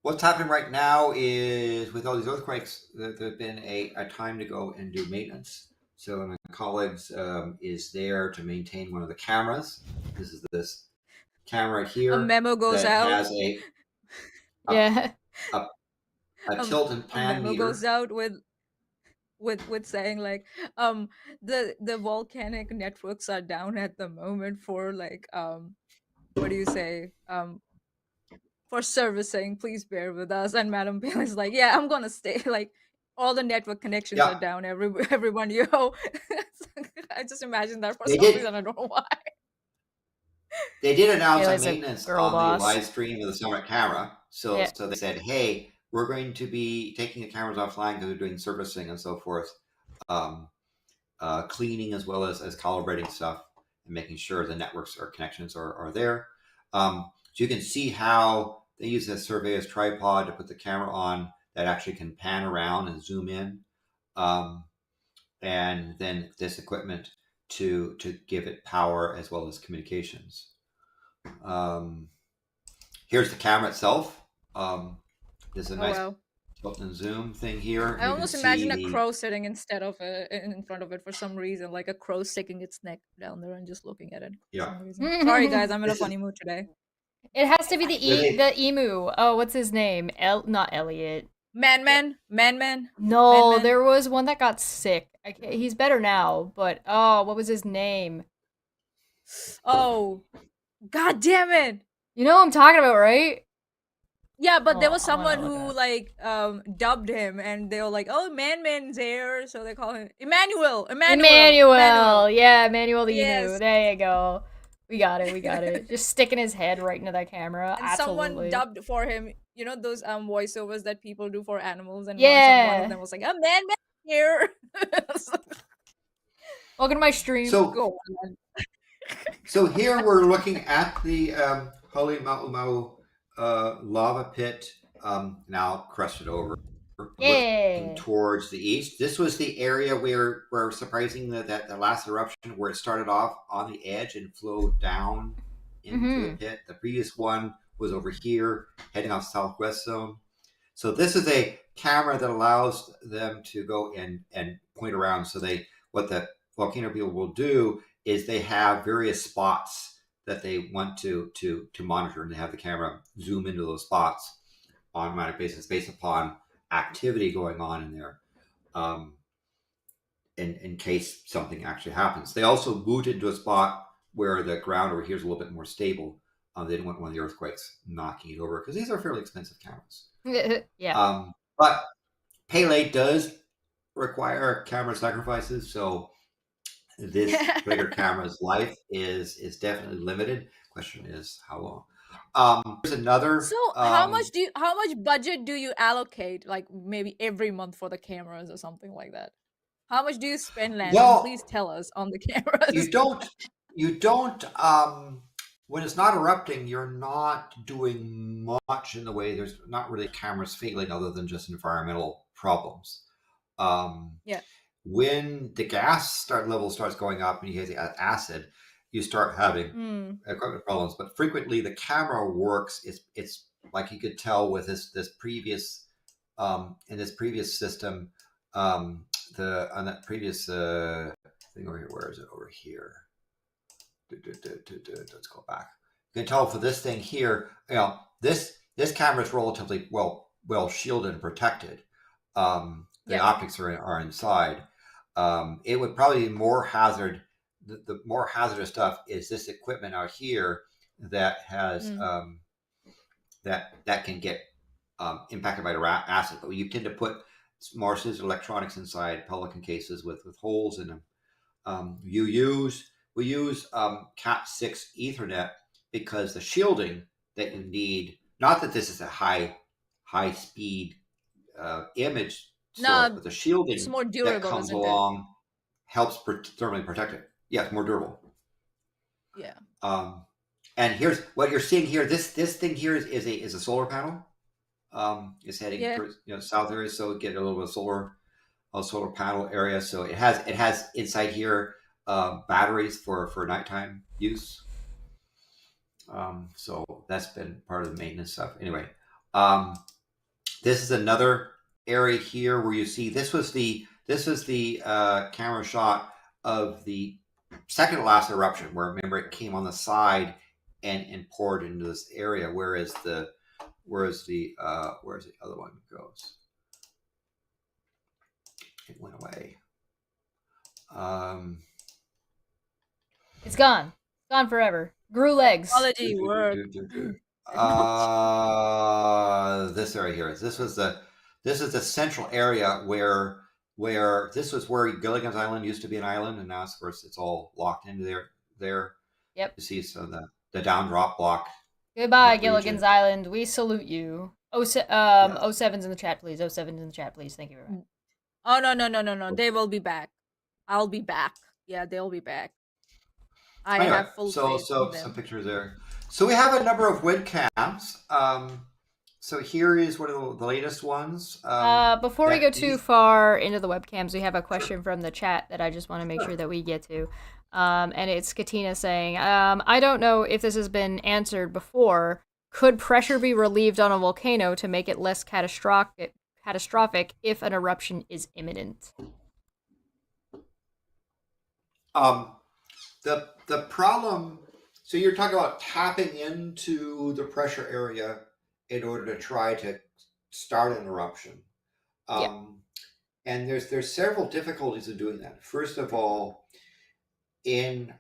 Speaker 3: what's happening right now is with all these earthquakes, there's been a time to go and do maintenance. So my colleagues is there to maintain one of the cameras. This is this camera right here.
Speaker 2: A memo goes
Speaker 3: that
Speaker 2: out.
Speaker 3: Has
Speaker 1: Yeah.
Speaker 3: a tilt and pan
Speaker 2: memo
Speaker 3: meter.
Speaker 2: goes out with saying like the volcanic networks are down at the moment for like what do you say for servicing, please bear with us. And Madam Pele is like, yeah, I'm gonna stay. Like all the network connections
Speaker 3: Yeah.
Speaker 2: are down. Everyone, yo. I just imagine that for
Speaker 3: They
Speaker 2: some
Speaker 3: did.
Speaker 2: reason. I don't know why.
Speaker 3: They did announce
Speaker 1: Pele's
Speaker 3: a
Speaker 1: a
Speaker 3: maintenance
Speaker 1: girl
Speaker 3: on
Speaker 1: boss.
Speaker 3: the live stream of the Summit camera. So
Speaker 1: Yeah.
Speaker 3: so they said, hey, we're going to be taking the cameras offline because they're doing servicing and so forth, cleaning as well as calibrating stuff and making sure the networks or connections are there. So you can see how they use a Surveyor's tripod to put the camera on that actually can pan around and zoom in, and then this equipment to give it power as well as communications. Here's the camera itself. There's a nice tilt and zoom thing here.
Speaker 2: I almost imagine a crow sitting instead of in front of it for some reason, like a crow sticking its neck down there and just looking at it.
Speaker 3: Yeah.
Speaker 2: For some reason. Sorry guys, I'm in a funny mood today.
Speaker 1: It has to be the emu. Oh, what's his name? Not Elliot.
Speaker 2: Man.
Speaker 1: No,
Speaker 2: Man.
Speaker 1: there was one that got sick. He's better now, but what was his name?
Speaker 2: Oh, god damn it!
Speaker 1: You know what I'm talking about, right?
Speaker 2: Yeah, but there was
Speaker 1: I wanna
Speaker 2: someone
Speaker 1: look
Speaker 2: who
Speaker 1: it
Speaker 2: like dubbed him, and they were like, "Oh, Man's here," so they call him Emmanuel.
Speaker 1: Yeah, Emmanuel the
Speaker 2: Yes.
Speaker 1: emu. There you go. We got it. Just sticking his head right into that camera.
Speaker 2: And
Speaker 1: Absolutely.
Speaker 2: someone dubbed for him. You know those voiceovers that people do for animals, and one of them was like, "Oh, Man here."
Speaker 1: Welcome to my stream.
Speaker 3: So
Speaker 2: Go on.
Speaker 3: So here we're looking at the Halemaumau lava pit, now crusted over, looking towards the east. This was the area where surprising that the last eruption where it started off on the edge and flowed down into the pit. The previous one was over here, heading off southwest zone. So this is a camera that allows them to go and point around. So what the volcano people will do is they have various spots that they want to monitor, and they have the camera zoom into those spots on an automatic basis based upon activity going on in there, in case something actually happens. They also moved into a spot where the ground over here is a little bit more stable. They didn't want one of the earthquakes knocking it over because these are fairly expensive cameras.
Speaker 1: Yeah.
Speaker 3: But Pele does require camera sacrifices, so this particular camera's life is definitely limited. Question is how long. There's another.
Speaker 2: So how much budget do you allocate, like maybe every month for the cameras or something like that? How much do you spend, Landon?
Speaker 3: Well,
Speaker 2: please tell us on the cameras.
Speaker 3: You don't. When it's not erupting, you're not doing much in the way. There's not really cameras failing other than just environmental problems.
Speaker 2: Yeah.
Speaker 3: When the gas level starts going up and you get the acid, you start having equipment problems. But frequently, the camera works. It's like you could tell with this previous in this previous system, on that previous thing over here. Where is it over here? Let's go back. You can tell for this thing here. This camera is relatively well shielded and protected. The optics are inside. It would probably be more hazard. The more hazardous stuff is this equipment out here that has that can get impacted by the acid. But you tend to put more sensitive electronics inside Pelican cases with holes in them. We use Cat6 Ethernet because the shielding that you need. Not that this is a high speed image source, but the shielding
Speaker 2: it's more durable,
Speaker 3: that comes
Speaker 2: isn't
Speaker 3: along helps thermally protect it. Yeah, it's more durable.
Speaker 2: Yeah.
Speaker 3: And here's what you're seeing here. This thing here is a solar panel. It's heading towards, south area, so we get a little bit of solar panel area. So it has inside here batteries for nighttime use. So that's been part of the maintenance stuff. Anyway, this is another area here where you see this was the camera shot of the second to last eruption, where remember it came on the side and poured into this area, whereas the other one goes? It went away.
Speaker 1: It's gone. It's gone forever. Grew legs.
Speaker 2: Quality work.
Speaker 3: This area here. This is the central area where this was where Gilligan's Island used to be an island, and now of course it's all locked into there.
Speaker 1: Yep.
Speaker 3: You see, so the down drop block.
Speaker 1: Goodbye, Gilligan's Island. We salute you. 07's in the chat, please. 07's in the chat, please. Thank you very much.
Speaker 2: Oh, no. They will be back. I'll be back. Yeah, they'll be back. I have full faith in them.
Speaker 3: Some pictures there. So we have a number of webcams. So here is one of the latest ones.
Speaker 1: Before we go too far into the webcams, we have a question from the chat that I just want to make sure that we get to. And it's Katina saying, I don't know if this has been answered before. Could pressure be relieved on a volcano to make it less catastrophic if an eruption is imminent?
Speaker 3: The problem, so you're talking about tapping into the pressure area in order to try to start an eruption. And there's several difficulties in doing that. First of all, in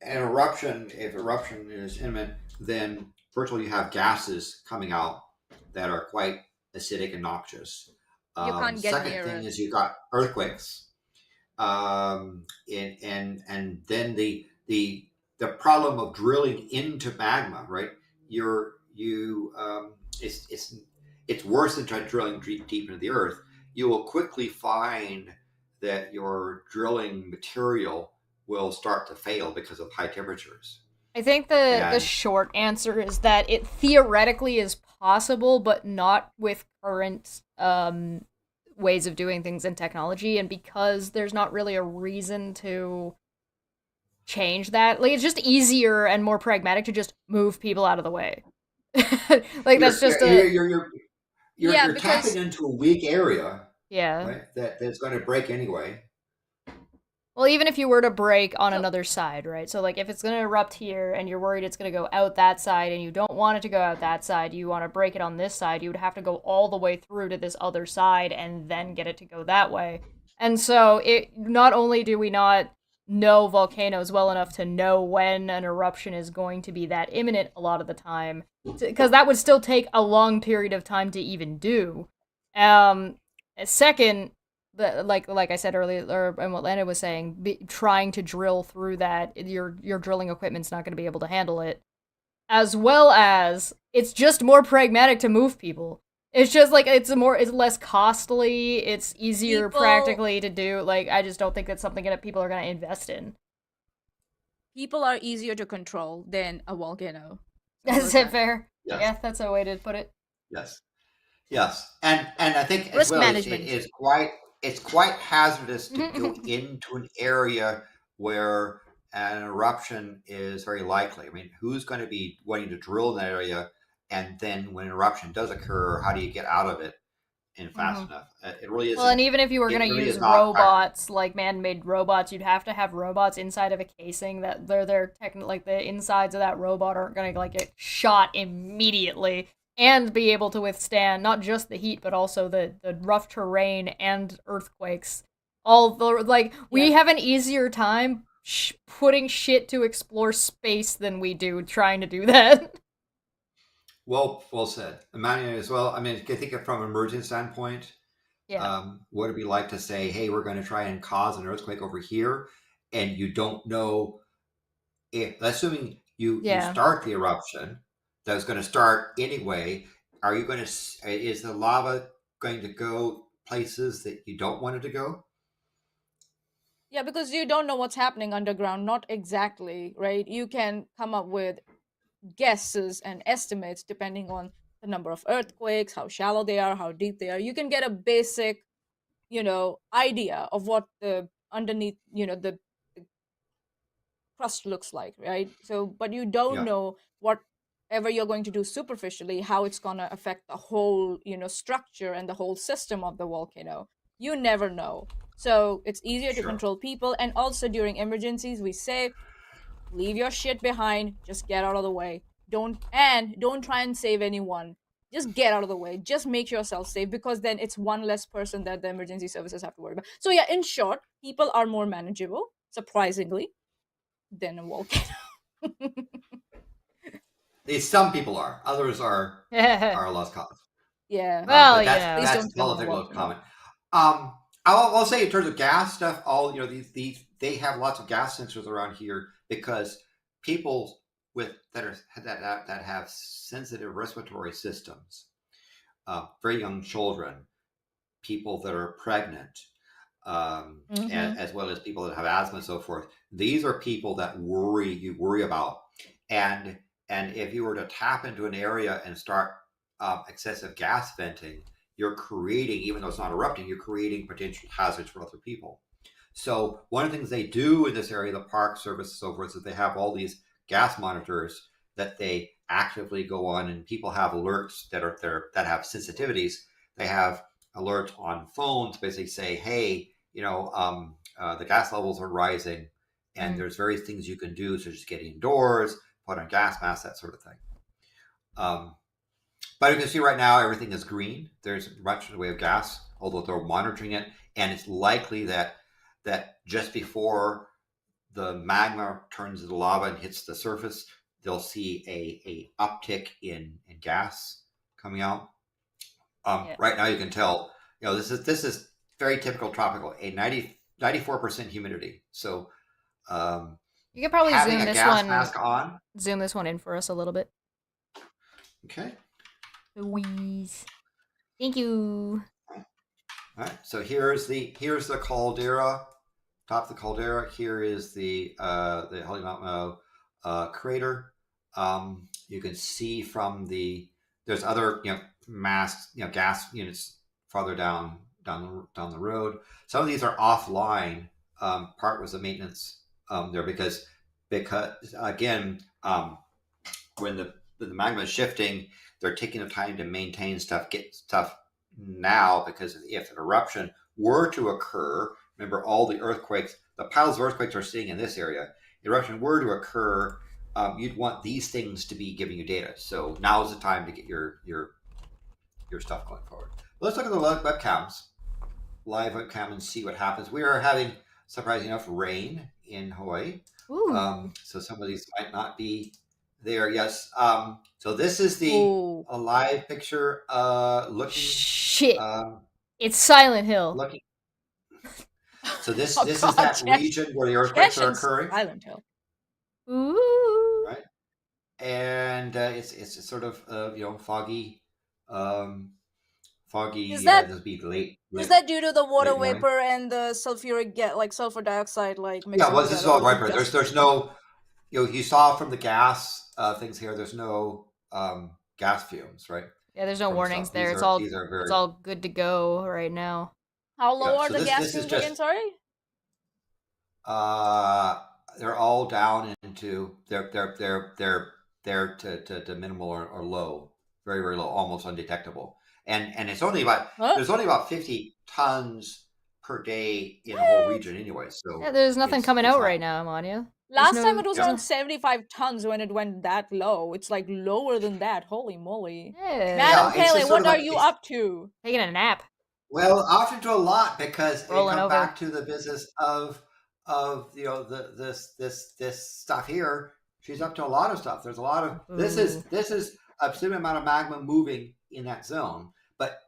Speaker 3: an eruption, if eruption is imminent, then first of all, you have gases coming out that are quite acidic and noxious.
Speaker 2: You can't get
Speaker 3: second
Speaker 2: near
Speaker 3: thing
Speaker 2: it.
Speaker 3: is you've got earthquakes. And then the problem of drilling into magma, right? It's worse than trying drilling deep into the earth. You will quickly find that your drilling material will start to fail because of high temperatures.
Speaker 1: I think the short answer is that it theoretically is possible, but not with current ways of doing things in technology, and because there's not really a reason to change that. Like, it's just easier and more pragmatic to just move people out of the way. That's just
Speaker 3: you're tapping into a weak area.
Speaker 1: Yeah.
Speaker 3: Right? That's going to break anyway.
Speaker 1: Well, even if you were to break on another side, right? So, like, if it's going to erupt here and you're worried it's going to go out that side and you don't want it to go out that side, you want to break it on this side, you would have to go all the way through to this other side and then get it to go that way. And so, not only do we not know volcanoes well enough to know when an eruption is going to be that imminent a lot of the time, because that would still take a long period of time to even do. Second, like I said earlier, and what Landon was saying, trying to drill through that, your drilling equipment's not going to be able to handle it. As well as, it's just more pragmatic to move people. It's just like, it's less costly, it's easier practically to do. Like, I just don't think that's something that people are going to invest in.
Speaker 2: People are easier to control than a volcano.
Speaker 1: Is it fair?
Speaker 3: Yes.
Speaker 1: Yeah, that's a way to put it.
Speaker 3: Yes. And I think
Speaker 2: risk
Speaker 3: as well,
Speaker 2: management
Speaker 3: it's quite it's quite hazardous to go into an area where an eruption is very likely. I mean, who's going to be wanting to drill in that area? And then when an eruption does occur, how do you get out of it in fast enough? It really isn't.
Speaker 1: Well, and even if you were
Speaker 3: It
Speaker 1: going to
Speaker 3: really
Speaker 1: use
Speaker 3: is not practical.
Speaker 1: robots, like man-made robots, you'd have to have robots inside of a casing that like the insides of that robot aren't going to like get shot immediately and be able to withstand not just the heat but also the rough terrain and earthquakes. All the like we
Speaker 2: Yeah.
Speaker 1: have an easier time putting shit to explore space than we do trying to do that.
Speaker 3: Well said. Maanyaa as well. I mean, I think from an emergent standpoint,
Speaker 1: Yeah.
Speaker 3: what it'd be like to say, hey, we're going to try and cause an earthquake over here, and you don't know if, assuming you
Speaker 1: Yeah.
Speaker 3: start the eruption that's going to start anyway, are you going to, is the lava going to go places that you don't want it to go?
Speaker 2: Yeah, because you don't know what's happening underground, not exactly, right? You can come up with guesses and estimates depending on the number of earthquakes, how shallow they are, how deep they are. You can get a basic, idea of what the underneath, the crust looks like, right? So, but you don't
Speaker 3: Yeah,
Speaker 2: know whatever you're going to do superficially, how it's going to affect the whole, structure and the whole system of the volcano. You never know. So it's easier to
Speaker 3: sure.
Speaker 2: control people. And also during emergencies, we say, leave your shit behind, just get out of the way. Don't try and save anyone. Just get out of the way. Just make yourself safe, because then it's one less person that the emergency services have to worry about. So yeah, in short, people are more manageable, surprisingly, than a volcano.
Speaker 3: Some people are, others are lost cause.
Speaker 2: Yeah.
Speaker 1: Well,
Speaker 3: But
Speaker 1: you
Speaker 3: that's
Speaker 2: Please
Speaker 1: know.
Speaker 2: don't
Speaker 3: that's
Speaker 2: live on a
Speaker 3: relatively
Speaker 2: volcano.
Speaker 3: common. I'll say in terms of gas stuff, all these they have lots of gas sensors around here because people with that have sensitive respiratory systems, very young children, people that are pregnant,
Speaker 2: Mm-hmm.
Speaker 3: as well as people that have asthma and so forth. These are people that you worry about, and if you were to tap into an area and start excessive gas venting, you're creating, even though it's not erupting, you're creating potential hazards for other people. So one of the things they do in this area, the Park Service and so forth, is they have all these gas monitors that they actively go on, and people have alerts that are there that have sensitivities. They have alerts on phones, basically say, "Hey, the gas levels are rising, and
Speaker 1: Mm.
Speaker 3: there's various things you can do, so just get indoors, put on gas masks, that sort of thing." Um, but you can see right now everything is green. There's much in the way of gas, although they're monitoring it, and it's likely that just before the magma turns into lava and hits the surface, they'll see a uptick in gas coming out.
Speaker 1: Yeah.
Speaker 3: Right now, you can tell. This is very typical tropical. A 94% humidity. So
Speaker 1: You could probably
Speaker 3: having a gas mask on.
Speaker 1: zoom this one in for us a little bit.
Speaker 3: Okay.
Speaker 1: Louise. Thank you.
Speaker 3: All right. So here's the caldera. Top of the caldera. Here is the Holy Mount crater. You can see from there's other mass gas units farther down the road. Some of these are offline. Part was the maintenance there because again when the magma is shifting, they're taking the time to maintain stuff, get stuff now, because if an eruption were to occur, remember all the earthquakes, the piles of earthquakes we're seeing in this area, eruption were to occur, you'd want these things to be giving you data. So now is the time to get your stuff going forward. Let's look at the live webcam, and see what happens. We are having, surprisingly enough, rain in Hawaii.
Speaker 1: Ooh.
Speaker 3: So some of these might not be there. Yes. So this is
Speaker 2: Ooh.
Speaker 3: a live picture looking.
Speaker 1: Shit.
Speaker 3: It's
Speaker 1: Silent Hill.
Speaker 3: Looking. So this
Speaker 2: Oh,
Speaker 3: is
Speaker 2: God,
Speaker 3: that
Speaker 2: yes.
Speaker 3: region where the earthquakes are
Speaker 2: Yes,
Speaker 3: occurring,
Speaker 2: Silent Hill.
Speaker 1: Ooh.
Speaker 3: right? And it's sort of foggy, foggy.
Speaker 2: Is that
Speaker 3: This be late.
Speaker 2: is that due to the water
Speaker 3: Late morning.
Speaker 2: vapor and the like sulfur dioxide, like
Speaker 3: Yeah,
Speaker 2: mixing
Speaker 3: well, this is
Speaker 2: together?
Speaker 3: all
Speaker 2: Or is
Speaker 3: right.
Speaker 2: it just
Speaker 3: There's no, you saw from the gas things here. There's no gas fumes, right?
Speaker 1: Yeah, there's no
Speaker 3: From
Speaker 1: warnings
Speaker 3: stuff.
Speaker 1: there.
Speaker 3: These are
Speaker 1: It's
Speaker 3: very
Speaker 1: all good to go right now.
Speaker 2: How low
Speaker 3: Yeah,
Speaker 2: are
Speaker 3: so
Speaker 2: the
Speaker 3: this
Speaker 2: gas
Speaker 3: is
Speaker 2: streams
Speaker 3: just
Speaker 2: again? Sorry.
Speaker 3: they're all down into they're to minimal or low, very very low, almost undetectable. And it's only about
Speaker 2: Huh?
Speaker 3: there's only about 50 tons per day in the whole region anyway. So
Speaker 1: Yeah, there's nothing coming
Speaker 3: it's
Speaker 1: out
Speaker 3: not.
Speaker 1: right now, Maanyaa.
Speaker 2: Last time it was
Speaker 3: Yeah.
Speaker 2: around 75 tons when it went that low. It's like lower than that. Holy moly.
Speaker 1: Yeah.
Speaker 2: Madam
Speaker 3: It's
Speaker 2: Pele,
Speaker 3: just sort
Speaker 2: what
Speaker 3: of
Speaker 2: are
Speaker 3: like
Speaker 2: you up to?
Speaker 1: Taking a nap.
Speaker 3: well, often to a lot because it
Speaker 1: Rolling
Speaker 3: comes
Speaker 1: over.
Speaker 3: back to the business of this stuff here. She's up to a lot of stuff. There's a lot of this is a significant amount of magma moving in that zone. But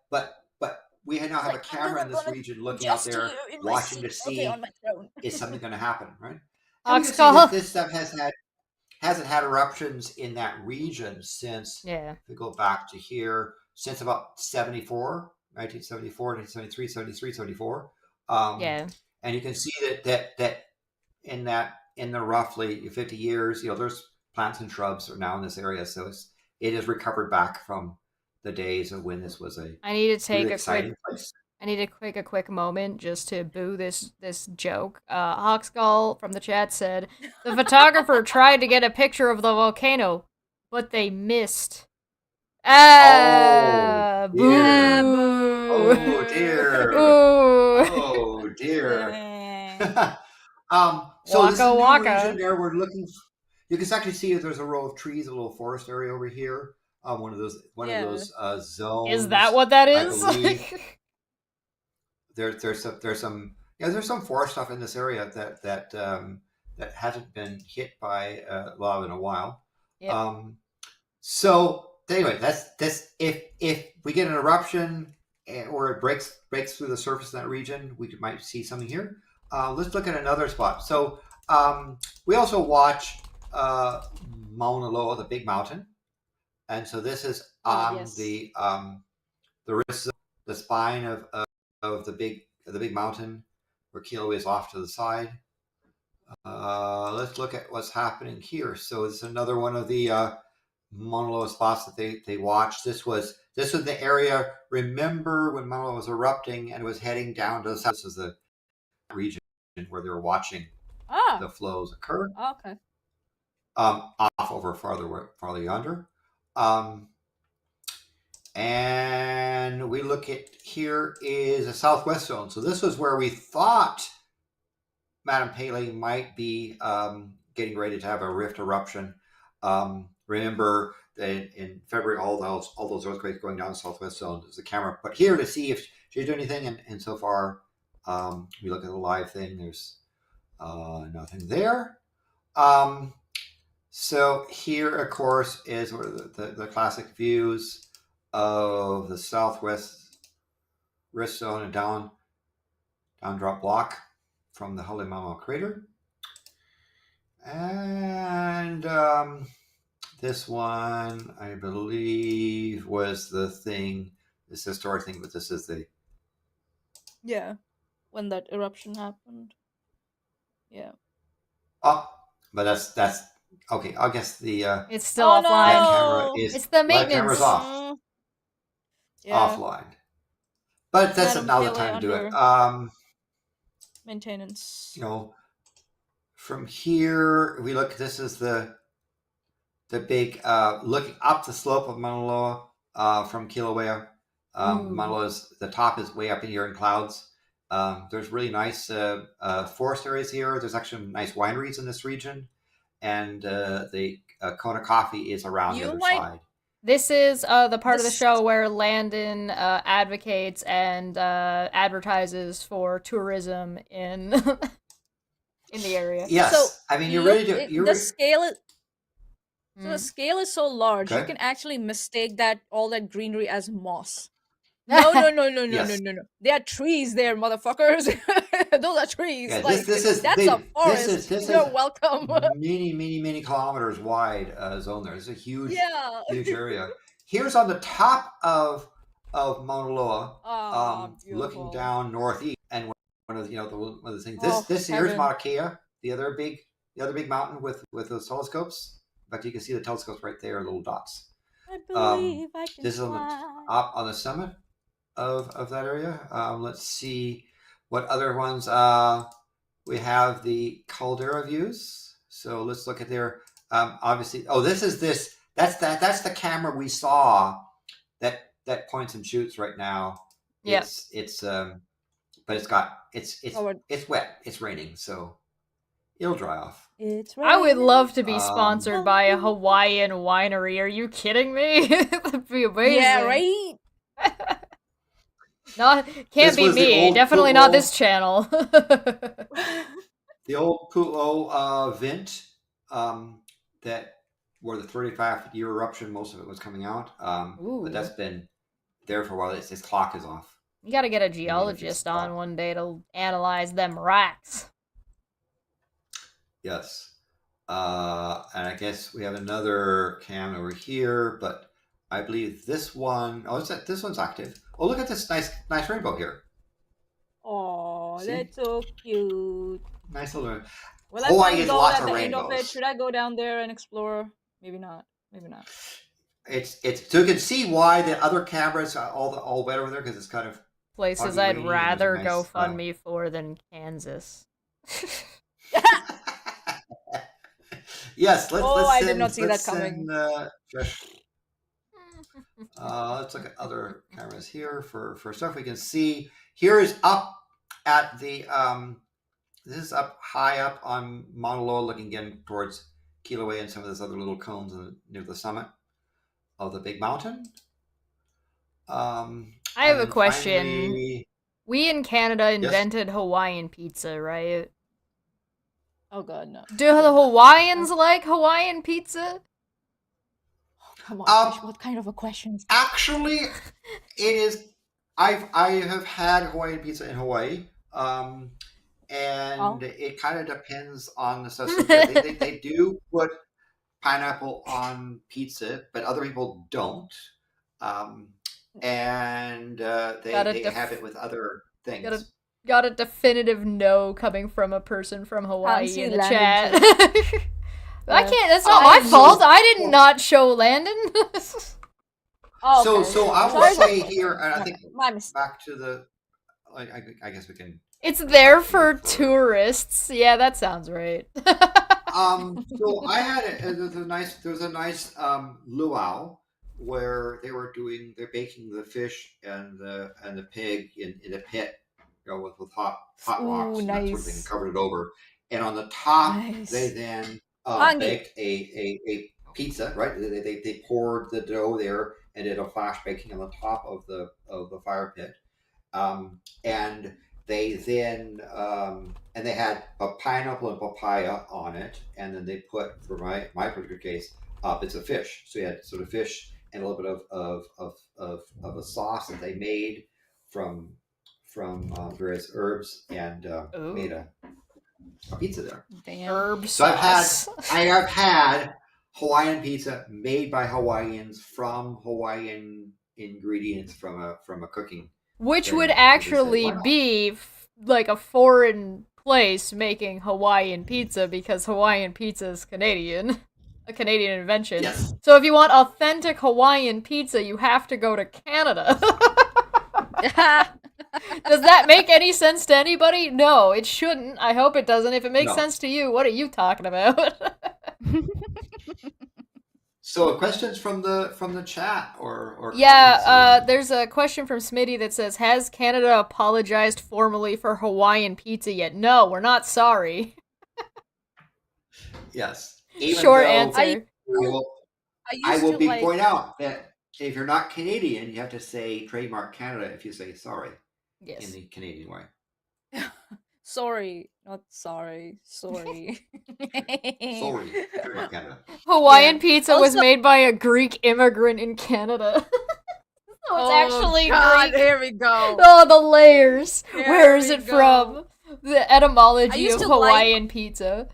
Speaker 3: we now have a camera in this region looking out there, watching to see
Speaker 2: on my throne.
Speaker 3: is something going to happen, right? And we
Speaker 1: Ox
Speaker 3: can see that
Speaker 1: call.
Speaker 3: this stuff hasn't had eruptions in that region since.
Speaker 1: Yeah.
Speaker 3: If we go back to here, since about 1974, 1973, 73, 74.
Speaker 1: Yeah.
Speaker 3: And you can see that in the roughly 50 years, there's plants and shrubs are now in this area, so it has recovered back from the days of when this was a
Speaker 1: I need to take
Speaker 3: really
Speaker 1: a
Speaker 3: exciting
Speaker 1: quick.
Speaker 3: place.
Speaker 1: I need to take a quick moment just to boo this joke. Hawkskull from the chat said the photographer tried to get a picture of the volcano, but they missed. Ah,
Speaker 3: Oh dear!
Speaker 1: boo!
Speaker 3: Oh dear!
Speaker 1: Ooh.
Speaker 3: Oh dear!
Speaker 2: Eh.
Speaker 3: So this is a
Speaker 1: Waka
Speaker 3: new
Speaker 1: waka.
Speaker 3: region there. We're looking. You can actually see that there's a row of trees, a little forest area over here. One of those zones.
Speaker 1: Is that what that
Speaker 3: I
Speaker 1: is?
Speaker 3: believe. There's some forest stuff in this area that hasn't been hit by lava in a while.
Speaker 1: Yep.
Speaker 3: So anyway, that's if we get an eruption or it breaks through the surface of that region, we might see something here. Let's look at another spot. So we also watch Mauna Loa, the big mountain, and so this is on the wrist, the spine of the big mountain, where Kilauea is off to the side. Let's look at what's happening here. So it's another one of the Mauna Loa spots that they watched. This was the area. Remember when Mauna Loa was erupting and was heading down to the south? This is the region where they were watching the flows occur.
Speaker 2: Okay.
Speaker 3: Off over farther yonder. And we look at here is a southwest zone. So this was where we thought Madam Pele might be getting ready to have a rift eruption. Remember that in February, all those earthquakes going down the southwest zone. There's a camera put here to see if she's doing anything. And so far, we look at the live thing. There's nothing there. So here, of course, is where the classic views of the southwest rift zone and down drop block from the Halemaumau crater. And this one, I believe, was this historic thing, but this is the...
Speaker 2: Yeah, when that eruption happened. Yeah.
Speaker 3: Oh, but that's okay. I guess the
Speaker 1: it's still offline.
Speaker 3: camera is...
Speaker 1: It's the maintenance.
Speaker 3: Camera's off.
Speaker 2: Yeah.
Speaker 3: Offline. But that's
Speaker 2: Madam
Speaker 3: another
Speaker 2: Pele
Speaker 3: time to do it.
Speaker 2: Maintenance.
Speaker 3: From here we look. This is the big looking up the slope of Mauna Loa from Kilauea. Mauna Loa's the top is way up in here in clouds. There's really nice forest areas here. There's actually nice wineries in this region, and the Kona coffee is around the other side.
Speaker 1: This is the part of the show where Landon advocates and advertises for tourism in in the area.
Speaker 3: Yes,
Speaker 2: so
Speaker 3: I mean you're ready to.
Speaker 2: The scale is so the scale is so large you can actually mistake all that greenery as moss. No.
Speaker 3: Yes.
Speaker 2: No. There are trees there, motherfuckers. Those are trees.
Speaker 3: Yeah,
Speaker 2: like
Speaker 3: this
Speaker 2: that's a forest. You're welcome.
Speaker 3: many kilometers wide zone there. It's a huge area. Here's on the top of Mauna Loa, looking down northeast, and one of the things. This here's Mauna Kea, the other big mountain with those telescopes. In fact, you can see the telescopes right there, little dots.
Speaker 2: I believe I can
Speaker 3: this is up on the summit of that area. Let's see what other ones. We have the caldera views. So let's look at their. Obviously, That's the camera we saw that points and shoots right now.
Speaker 1: Yep.
Speaker 3: But it's wet. It's raining, so it'll dry off.
Speaker 2: It's
Speaker 1: I would
Speaker 2: raining.
Speaker 1: love to be sponsored by a Hawaiian winery. Are you kidding me? That'd be amazing.
Speaker 2: Yeah, right?
Speaker 1: No, can't
Speaker 3: This
Speaker 1: be
Speaker 3: was the
Speaker 1: me.
Speaker 3: old
Speaker 1: Definitely not
Speaker 3: Pu'o-
Speaker 1: this channel.
Speaker 3: The old Pu'o vent that where the 35-year eruption, most of it was coming out.
Speaker 1: Ooh.
Speaker 3: But that's been there for a while. Its clock is off.
Speaker 1: You gotta get a geologist on one day to analyze them rocks.
Speaker 3: Yes. And I guess we have another cam over here, but I believe this one. Oh, this one's active. Oh, look at this nice rainbow here.
Speaker 2: Oh,
Speaker 3: See?
Speaker 2: that's so cute.
Speaker 3: Nice little.
Speaker 2: Well,
Speaker 3: Hawaii
Speaker 2: I'm
Speaker 3: is
Speaker 2: going
Speaker 3: lots
Speaker 2: at
Speaker 3: of
Speaker 2: the end of it.
Speaker 3: rainbows.
Speaker 2: Should I go down there and explore? Maybe not. Maybe not.
Speaker 3: It's so you can see why the other cameras are all wet over there because it's kind of
Speaker 1: Places
Speaker 3: foggy,
Speaker 1: I'd
Speaker 3: rainy,
Speaker 1: rather
Speaker 3: and there's a
Speaker 1: go
Speaker 3: nice,
Speaker 1: fund me for than Kansas.
Speaker 3: Yes, let's
Speaker 2: I
Speaker 3: send,
Speaker 2: did not see
Speaker 3: let's
Speaker 2: that coming.
Speaker 3: Send, let's look at other cameras here for stuff we can see. Here is up at the this is up high up on Mauna Loa, looking again towards Kilauea and some of those other little cones near the summit of the big mountain.
Speaker 1: I have a question.
Speaker 3: Finally,
Speaker 1: We in Canada invented Hawaiian pizza, right?
Speaker 2: Oh god, no.
Speaker 1: Do the Hawaiians like Hawaiian pizza?
Speaker 2: Come on, Fish, what kind of a question is that?
Speaker 3: actually, it is. I have had Hawaiian pizza in Hawaii, and it kind of depends on the stuff. So they do put pineapple on pizza, but other people don't. And they have it with other things.
Speaker 1: Got a definitive no coming from a person from Hawaii in the
Speaker 2: Landon
Speaker 1: chat. I
Speaker 2: Yeah.
Speaker 1: can't. That's not my fault. I did not show Landon.
Speaker 2: Oh, okay.
Speaker 3: So I will say here, and I think
Speaker 2: my mistake.
Speaker 3: back to the. I guess we can.
Speaker 1: It's there for tourists. Yeah, that sounds right.
Speaker 3: So I had there was a nice luau where they're baking the fish and the pig in a pit, with hot rocks and that sort of thing, and covered it over. And on the top,
Speaker 2: Nice.
Speaker 3: they then
Speaker 2: Hungry.
Speaker 3: baked a pizza. Right? They poured the dough there and did a flash baking on the top of the fire pit. And they then and they had a pineapple and papaya on it, and then they put, for my particular case, bits of fish. So you had sort of fish and a little bit of a sauce that they made from various herbs, and made a pizza there.
Speaker 2: Damn.
Speaker 1: Herb
Speaker 3: So
Speaker 1: sauce.
Speaker 3: I have had Hawaiian pizza made by Hawaiians from Hawaiian ingredients from a cooking.
Speaker 1: Which
Speaker 3: thing.
Speaker 1: would
Speaker 3: So they said,
Speaker 1: actually
Speaker 3: "Why not?"
Speaker 1: be like a foreign place making Hawaiian pizza, because Hawaiian pizza is Canadian. A Canadian invention.
Speaker 3: Yes.
Speaker 1: So if you want authentic Hawaiian pizza, you have to go to Canada. Does that make any sense to anybody? No, it shouldn't. I hope it doesn't. If it makes
Speaker 3: No.
Speaker 1: sense to you, what are you talking about?
Speaker 3: So questions from the chat or comments,
Speaker 1: Yeah, there's a question from Smitty that says, has Canada apologized formally for Hawaiian pizza yet? No, we're not sorry.
Speaker 3: yes. Even
Speaker 1: Short
Speaker 3: though
Speaker 1: answer.
Speaker 3: I will point out that if you're not Canadian, you have to say trademark Canada if you say sorry in
Speaker 1: Yes.
Speaker 3: the Canadian way.
Speaker 2: Sorry, not sorry. Sorry.
Speaker 3: Sorry, trademark Canada.
Speaker 1: Hawaiian
Speaker 2: Yeah.
Speaker 1: pizza was
Speaker 2: Also-
Speaker 1: made by a Greek immigrant in Canada. Oh, it's actually
Speaker 2: God,
Speaker 1: Greek.
Speaker 2: here we go.
Speaker 1: Oh, the layers.
Speaker 2: There
Speaker 1: Where is
Speaker 2: we
Speaker 1: it
Speaker 2: go.
Speaker 1: from? The etymology
Speaker 2: used
Speaker 1: of
Speaker 2: to like-
Speaker 1: Hawaiian pizza.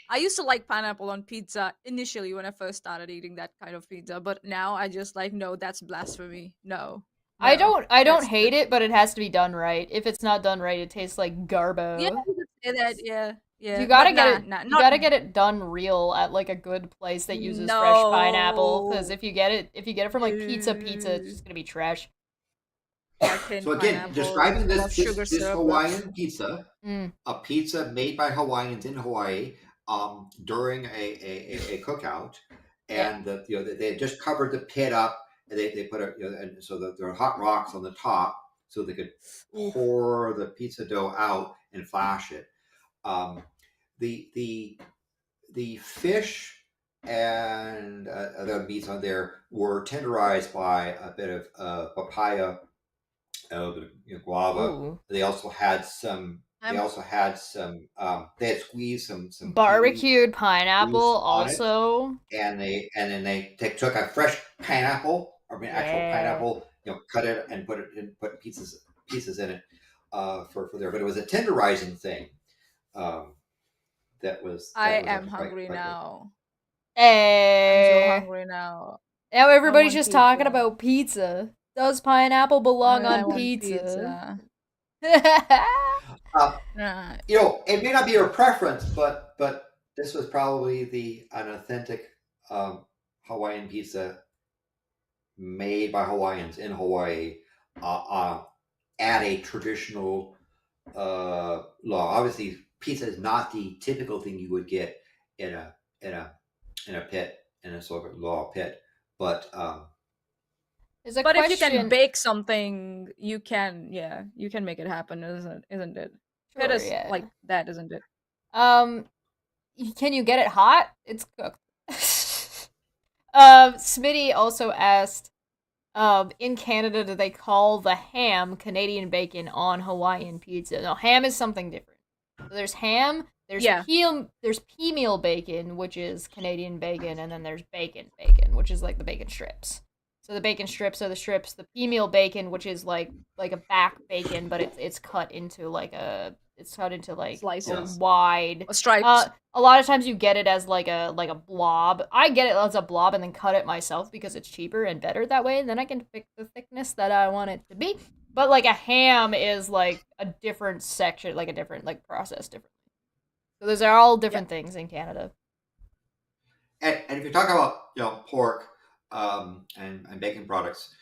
Speaker 2: I used to like pineapple on pizza initially when I first started eating that kind of pizza, but now I just like, no, that's blasphemy. No.
Speaker 1: I don't
Speaker 2: that's-
Speaker 1: hate it, but it has to be done right. If it's not done right, it tastes like garbo.
Speaker 2: Yeah, you could say that. Yeah, yeah.
Speaker 1: You gotta
Speaker 2: but
Speaker 1: get it.
Speaker 2: nah,
Speaker 1: You
Speaker 2: not-
Speaker 1: gotta get it done real at like a good place that uses fresh pineapple. Because
Speaker 2: No.
Speaker 1: if you get it from like Pizza, it's just gonna be trash.
Speaker 2: Martin
Speaker 3: So again,
Speaker 2: pineapple
Speaker 3: describing
Speaker 2: full of
Speaker 3: this
Speaker 2: sugar
Speaker 3: this this
Speaker 2: syrup.
Speaker 3: Hawaiian pizza,
Speaker 1: Mm.
Speaker 3: a pizza made by Hawaiians in Hawaii during a cookout,
Speaker 1: Yeah.
Speaker 3: and they just covered the pit up. And they put and so that there are hot rocks on the top, so they could
Speaker 2: Oof.
Speaker 3: pour the pizza dough out and flash it. The fish and other meats on there were tenderized by a bit of papaya, a little bit of guava.
Speaker 1: Ooh.
Speaker 3: They also had some. They
Speaker 2: I'm-
Speaker 3: also had some. They had squeezed some kiwi
Speaker 1: Barbecued pineapple
Speaker 3: juice on it,
Speaker 1: also.
Speaker 3: and then they took a fresh pineapple, actual
Speaker 1: Yeah.
Speaker 3: pineapple, cut it and put pieces in it for there. But it was a tenderizing thing. That was
Speaker 2: I
Speaker 3: actually
Speaker 2: am
Speaker 3: quite
Speaker 2: hungry
Speaker 3: good.
Speaker 2: now. I'm so
Speaker 1: Hey.
Speaker 2: hungry now.
Speaker 1: Now everybody's
Speaker 2: want
Speaker 1: just
Speaker 2: pizza.
Speaker 1: talking about pizza. Does pineapple belong
Speaker 2: I
Speaker 1: on
Speaker 2: want
Speaker 1: pizza?
Speaker 2: Right.
Speaker 3: It may not be your preference, but this was probably an authentic Hawaiian pizza made by Hawaiians in Hawaii at a traditional law. Obviously, pizza is not the typical thing you would get in a pit, in a sort of law pit, but
Speaker 1: There's a
Speaker 2: But if you
Speaker 1: question.
Speaker 2: can bake something, you can make it happen, isn't it? It
Speaker 1: Sure,
Speaker 2: is
Speaker 1: yeah.
Speaker 2: like that, isn't it?
Speaker 1: Can you get it hot? It's cooked. Smitty also asked, in Canada, do they call the ham Canadian bacon on Hawaiian pizza? No, ham is something different. So there's ham, there's
Speaker 2: Yeah.
Speaker 1: there's pea meal bacon, which is Canadian bacon, and then there's bacon, which is like the bacon strips. So the bacon strips are the strips. The pea meal bacon, which is like a back bacon, but it's cut into like
Speaker 2: Slices.
Speaker 1: wide
Speaker 2: Stripes.
Speaker 1: a lot of times you get it as like a blob. I get it as a blob and then cut it myself because it's cheaper and better that way, and then I can pick the thickness that I want it to be. But like a ham is like a different section, like a different process differently. So those are all different things in Canada.
Speaker 3: And if you talk about pork and bacon products,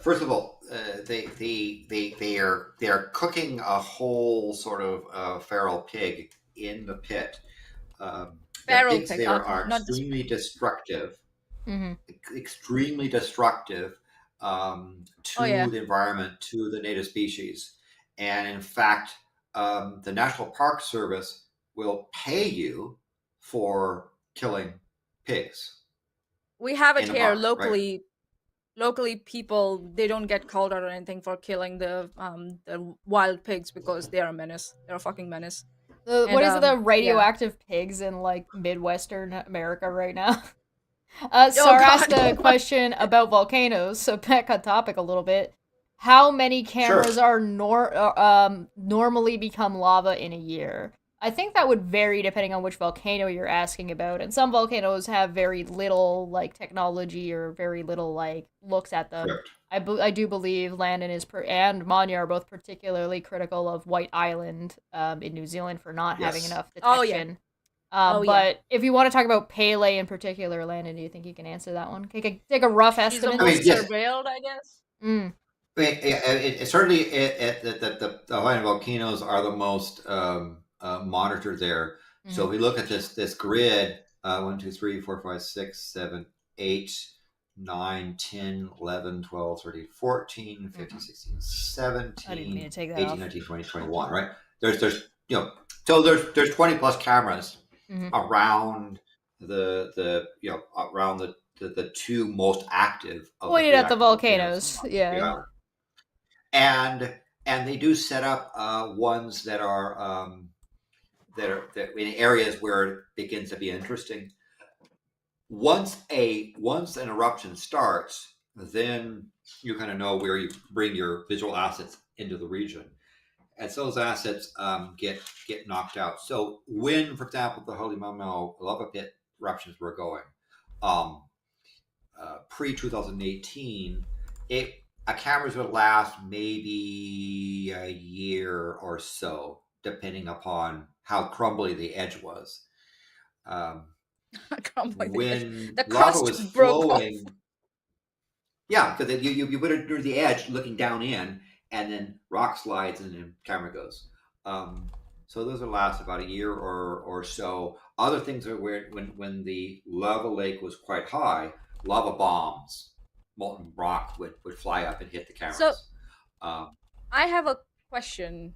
Speaker 3: first of all, they are cooking a whole sort of feral pig in the pit. The
Speaker 2: Feral
Speaker 3: pigs
Speaker 2: pig,
Speaker 3: there
Speaker 2: okay,
Speaker 3: are
Speaker 2: not just
Speaker 3: extremely destructive,
Speaker 1: Mm-hmm.
Speaker 3: extremely destructive to
Speaker 2: Oh, yeah.
Speaker 3: the environment, to the native species, and in fact, the National Park Service will pay you for killing pigs.
Speaker 2: We have it
Speaker 3: in the
Speaker 2: here
Speaker 3: park, right?
Speaker 2: locally. Locally, people, they don't get called out or anything for killing the wild pigs because they are a menace. They're a fucking menace.
Speaker 1: What is it, the radioactive pigs in like Midwestern America right now? Sarah asked a question about volcanoes, so back on topic a little bit. How many cameras are normally become lava in a year? I think that would vary depending on which volcano you're asking about, and some volcanoes have very little like technology or very little like looks at them.
Speaker 3: Correct.
Speaker 1: I do believe Landon and Maanyaa are both particularly critical of White Island in New Zealand for not having enough detection. But if you want to talk about Pele in particular, Landon, do you think you can answer that one? Take a rough
Speaker 2: She's the
Speaker 1: estimate.
Speaker 2: most surveilled, I guess.
Speaker 3: Certainly, the Hawaiian volcanoes are the most monitored there. Mm-hmm. So if we look at this grid, 1, 2, 3, 4, 5, 6, 7, 8, 9, 10, 11, 12, 13, 14, 15, 16, 17, 18, 19, 20, 21, right? There's so there's 20 plus cameras around around the two most active of
Speaker 1: pointed at the volcanoes. Yeah.
Speaker 3: And they do set up ones that are in areas where it begins to be interesting. Once an eruption starts, then you kind of know where you bring your visual assets into the region, as those assets get knocked out. So when, for example, the Halimamau lava pit eruptions were going, pre 2018, cameras would last maybe a year or so, depending upon how crumbly the edge was. When
Speaker 2: the
Speaker 3: lava was flowing, Yeah, because you put it near the edge, looking down in, and then rock slides, and then camera goes. Um, so those will last about a year or so. Other things are weird when the lava lake was quite high, lava bombs, molten rock would fly up and hit the
Speaker 2: So
Speaker 3: cameras. Um,
Speaker 2: I have a question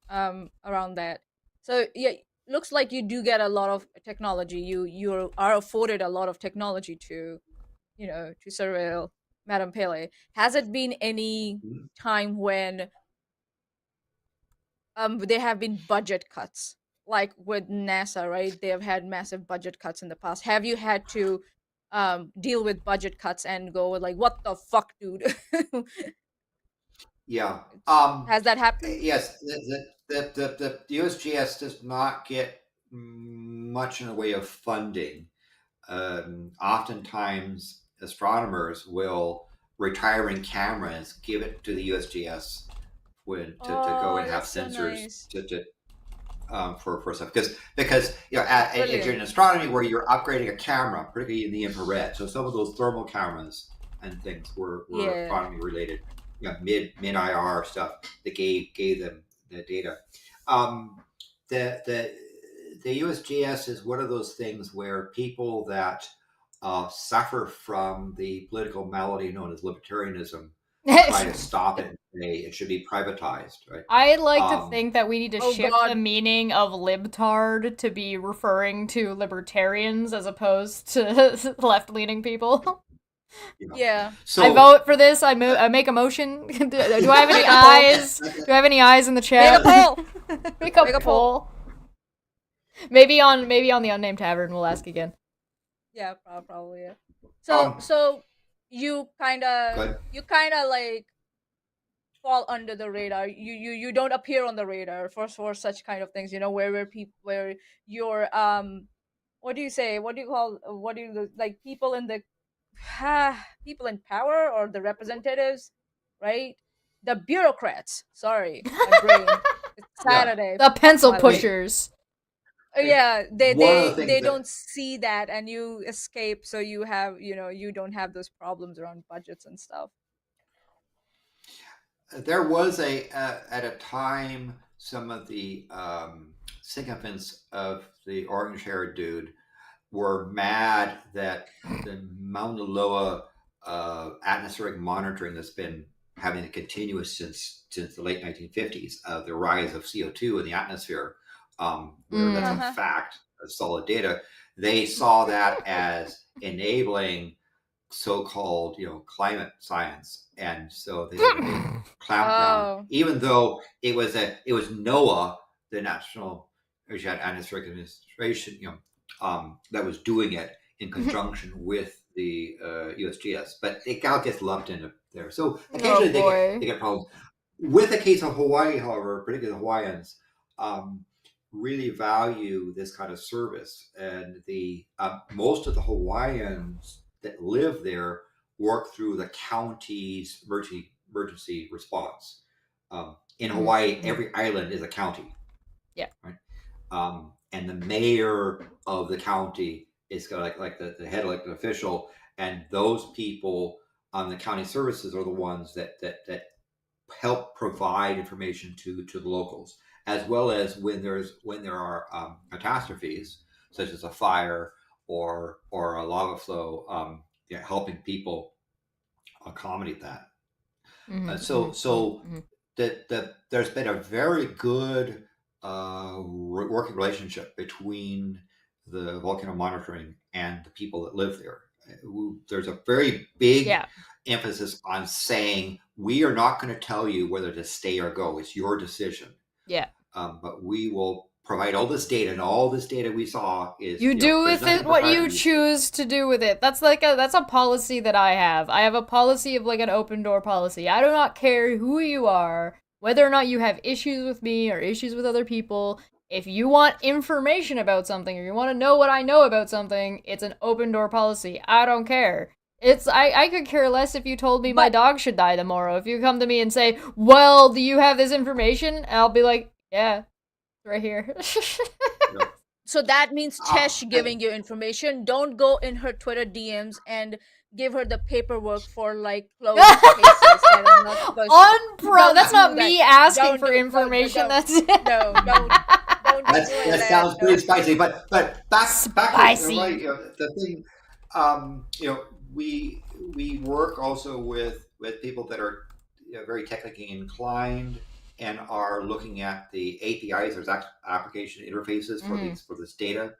Speaker 2: around that. So yeah, looks like you do get a lot of technology. You are afforded a lot of technology to, to surveil Madam Pele. Has it been any time when there have been budget cuts? Like with NASA, right? They have had massive budget cuts in the past. Have you had to deal with budget cuts and go like, what the fuck, dude?
Speaker 3: yeah.
Speaker 2: Has that happened?
Speaker 3: Yes. The USGS does not get much in the way of funding. Oftentimes, astronomers will retiring cameras give it to the USGS to go
Speaker 2: Oh,
Speaker 3: and have
Speaker 2: that's so
Speaker 3: sensors
Speaker 2: nice.
Speaker 3: for stuff because if you're in
Speaker 2: Brilliant.
Speaker 3: astronomy where you're upgrading a camera, particularly in the infrared, so some of those thermal cameras and things were
Speaker 2: Yeah.
Speaker 3: astronomy related, mid IR stuff that gave them the data. Um, the the the USGS is one of those things where people that suffer from the political malady known as libertarianism try to stop it and say it should be privatized, right?
Speaker 1: I like to
Speaker 3: Um,
Speaker 1: think that we need to
Speaker 2: Oh
Speaker 1: shift the
Speaker 2: God.
Speaker 1: meaning of libtard to be referring to libertarians as opposed to left-leaning people.
Speaker 3: you know.
Speaker 2: Yeah.
Speaker 1: I
Speaker 3: So
Speaker 1: vote for this. I make a motion. Do I have any
Speaker 2: Make a poll.
Speaker 1: eyes? Do I have any eyes in the
Speaker 2: Make
Speaker 1: chat?
Speaker 2: a poll.
Speaker 1: Make a
Speaker 2: Make a
Speaker 1: poll. Maybe on the unnamed tavern we'll ask again.
Speaker 2: Yeah, probably. Yeah. So you kind of
Speaker 3: good.
Speaker 2: like fall under the radar. You don't appear on the radar for such kind of things. Where people where you're what do you say? What do you call? What do you like? People in the people in power or the representatives, right? The bureaucrats. Sorry, my brain. It's
Speaker 3: Yeah.
Speaker 2: Saturday.
Speaker 1: The
Speaker 2: Fuck
Speaker 1: pencil
Speaker 2: my life.
Speaker 1: pushers.
Speaker 2: Yeah, they
Speaker 3: One of the
Speaker 2: they
Speaker 3: things
Speaker 2: they
Speaker 3: that
Speaker 2: don't see that, and you escape, so you have you don't have those problems around budgets and stuff.
Speaker 3: there was at a time some of the sycophants of the orange haired dude were mad that the Mauna Loa atmospheric monitoring that's been having a continuous since the late 1950s, the rise of CO2 in the atmosphere, where that's a
Speaker 2: Uh-huh.
Speaker 3: fact, solid data. They saw that as enabling so-called climate science, and so they clamped down,
Speaker 2: Oh.
Speaker 3: even though it was NOAA, the National Atmospheric Administration, that was doing it in conjunction with the USGS, but it all gets lumped into there. So occasionally
Speaker 1: Oh boy.
Speaker 3: they get problems. With the case of Hawaii, however, particularly the Hawaiians, really value this kind of service, and the most of the Hawaiians that live there work through the county's emergency response. In Hawaii, every island is a county.
Speaker 1: Yeah.
Speaker 3: Right. And the mayor of the county is kind of like the head elected official, and those people on the county services are the ones that help provide information to the locals, as well as when there are catastrophes such as a fire or a lava flow, helping people accommodate that. So that there's been a very good working relationship between the volcano monitoring and the people that live there. There's a very big emphasis on saying we are not going to tell you whether to stay or go. It's your decision.
Speaker 1: Yeah.
Speaker 3: But we will provide all this data, and all this data we saw is
Speaker 1: you do with it what you choose to do with it. That's a policy that I have. I have a policy of like an open door policy. I do not care who you are, whether or not you have issues with me or issues with other people. If you want information about something or you want to know what I know about something, it's an open door policy. I don't care. I could care less if you told me my dog should die tomorrow. If you come to me and say, well, do you have this information? I'll be like, yeah, right here.
Speaker 2: So that means Chesh
Speaker 3: I-
Speaker 2: giving you information. Don't go in her Twitter DMs and give her the paperwork for like closed cases that are not supposed to.
Speaker 1: That's
Speaker 2: Don't
Speaker 1: not
Speaker 2: do that.
Speaker 1: me asking
Speaker 2: Don't
Speaker 1: for
Speaker 2: do
Speaker 1: information.
Speaker 2: don't.
Speaker 1: That's
Speaker 2: No, don't be doing
Speaker 3: that
Speaker 2: that.
Speaker 3: sounds
Speaker 2: No.
Speaker 3: pretty spicy. But back to
Speaker 1: Spicy.
Speaker 3: right, the thing. We work also with people that are very technically inclined and are looking at the APIs. There's application interfaces for this data.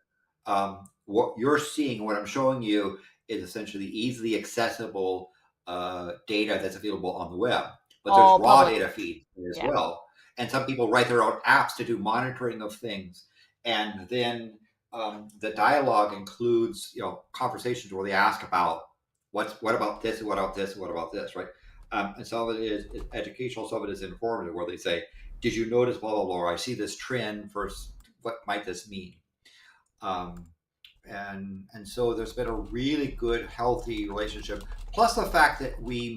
Speaker 3: What you're seeing, what I'm showing you, is essentially easily accessible data that's available on the web. But
Speaker 1: All
Speaker 3: there's raw
Speaker 1: public.
Speaker 3: data feed as
Speaker 1: Yeah.
Speaker 3: well. And some people write their own apps to do monitoring of things. And then the dialogue includes conversations where they ask about what about this, what about this, what about this, right? And some of it is educational, some of it is informative, where they say, "Did you notice blah blah blah? Or I see this trend. What might this mean?" And so there's been a really good, healthy relationship. Plus the fact that we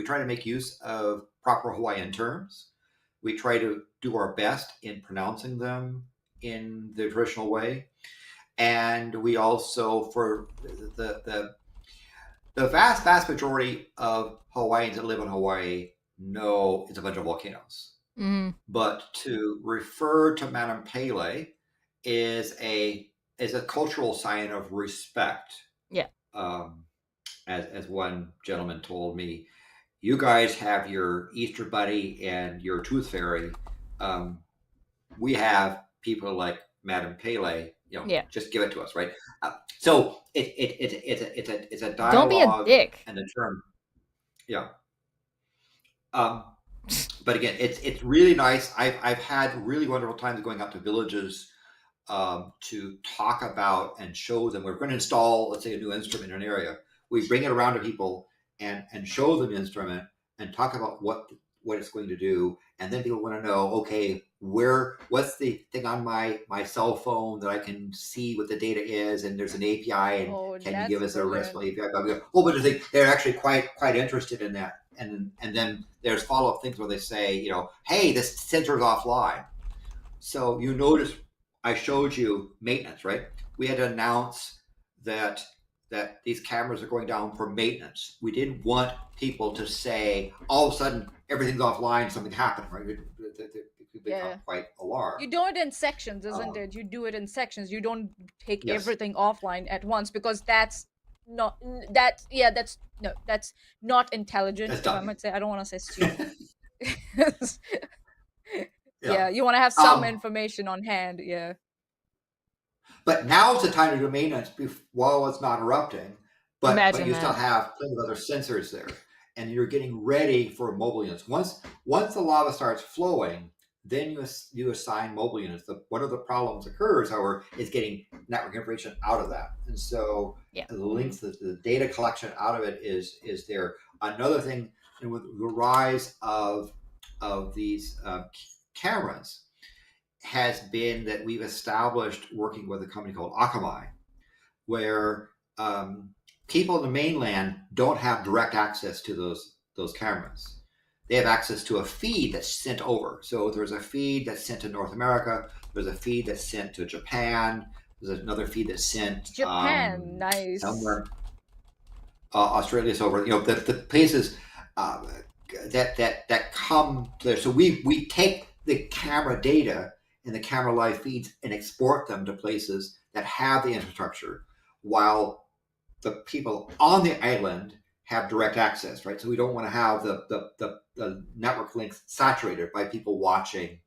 Speaker 3: try to make use of proper Hawaiian terms. We try to do our best in pronouncing them in the traditional way, and we also, for the vast majority of Hawaiians that live in Hawaii, know it's a bunch of volcanoes.
Speaker 1: Mm.
Speaker 3: But to refer to Madam Pele is a cultural sign of respect.
Speaker 1: Yeah.
Speaker 3: As one gentleman told me, you guys have your Easter Bunny and your Tooth Fairy. We have people like Madam Pele. Just give it to us, right? So it's a dialogue.
Speaker 1: Don't be a dick.
Speaker 3: And a term. Yeah. But again, it's really nice. I've had really wonderful times going out to villages to talk about and show them. We're going to install, let's say, a new instrument in an area. We bring it around to people and show them the instrument and talk about what it's going to do. And then people want to know, okay, what's the thing on my cell phone that I can see what the data is, and there's an API, and can you give us a RESTful API? A whole bunch of things. They're actually quite interested in that. And then there's follow-up things where they say, hey, this sensor's offline. So you notice I showed you maintenance, right? We had to announce that these cameras are going down for maintenance. We didn't want people to say all of a sudden everything's offline, something happened, right? They become quite alarmed.
Speaker 2: You do it in sections, isn't it? You do it in sections. You don't take everything offline at once, because that's not intelligent. If I might say, I don't want to say stupid. You want to have some information on hand. Yeah.
Speaker 3: But now's the time to do maintenance while it's not erupting. But you still have plenty of other sensors there, and you're getting ready for mobile units. Once the lava starts flowing, then you assign mobile units. One of the problems occurs, however, is getting network information out of that, and so the links, the data collection out of it is there. Another thing, and with the rise of these cameras, has been that we've established, working with a company called Akamai, where people in the mainland don't have direct access to those cameras. They have access to a feed that's sent over. So there's a feed that's sent to North America. There's a feed that's sent to Japan. There's another feed that's sent
Speaker 2: Japan, nice,
Speaker 3: somewhere. Australia's over. The places that come there. So we take the camera data and the camera live feeds and export them to places that have the infrastructure, while the people on the island have direct access, right? So we don't want to have the network links saturated by people watching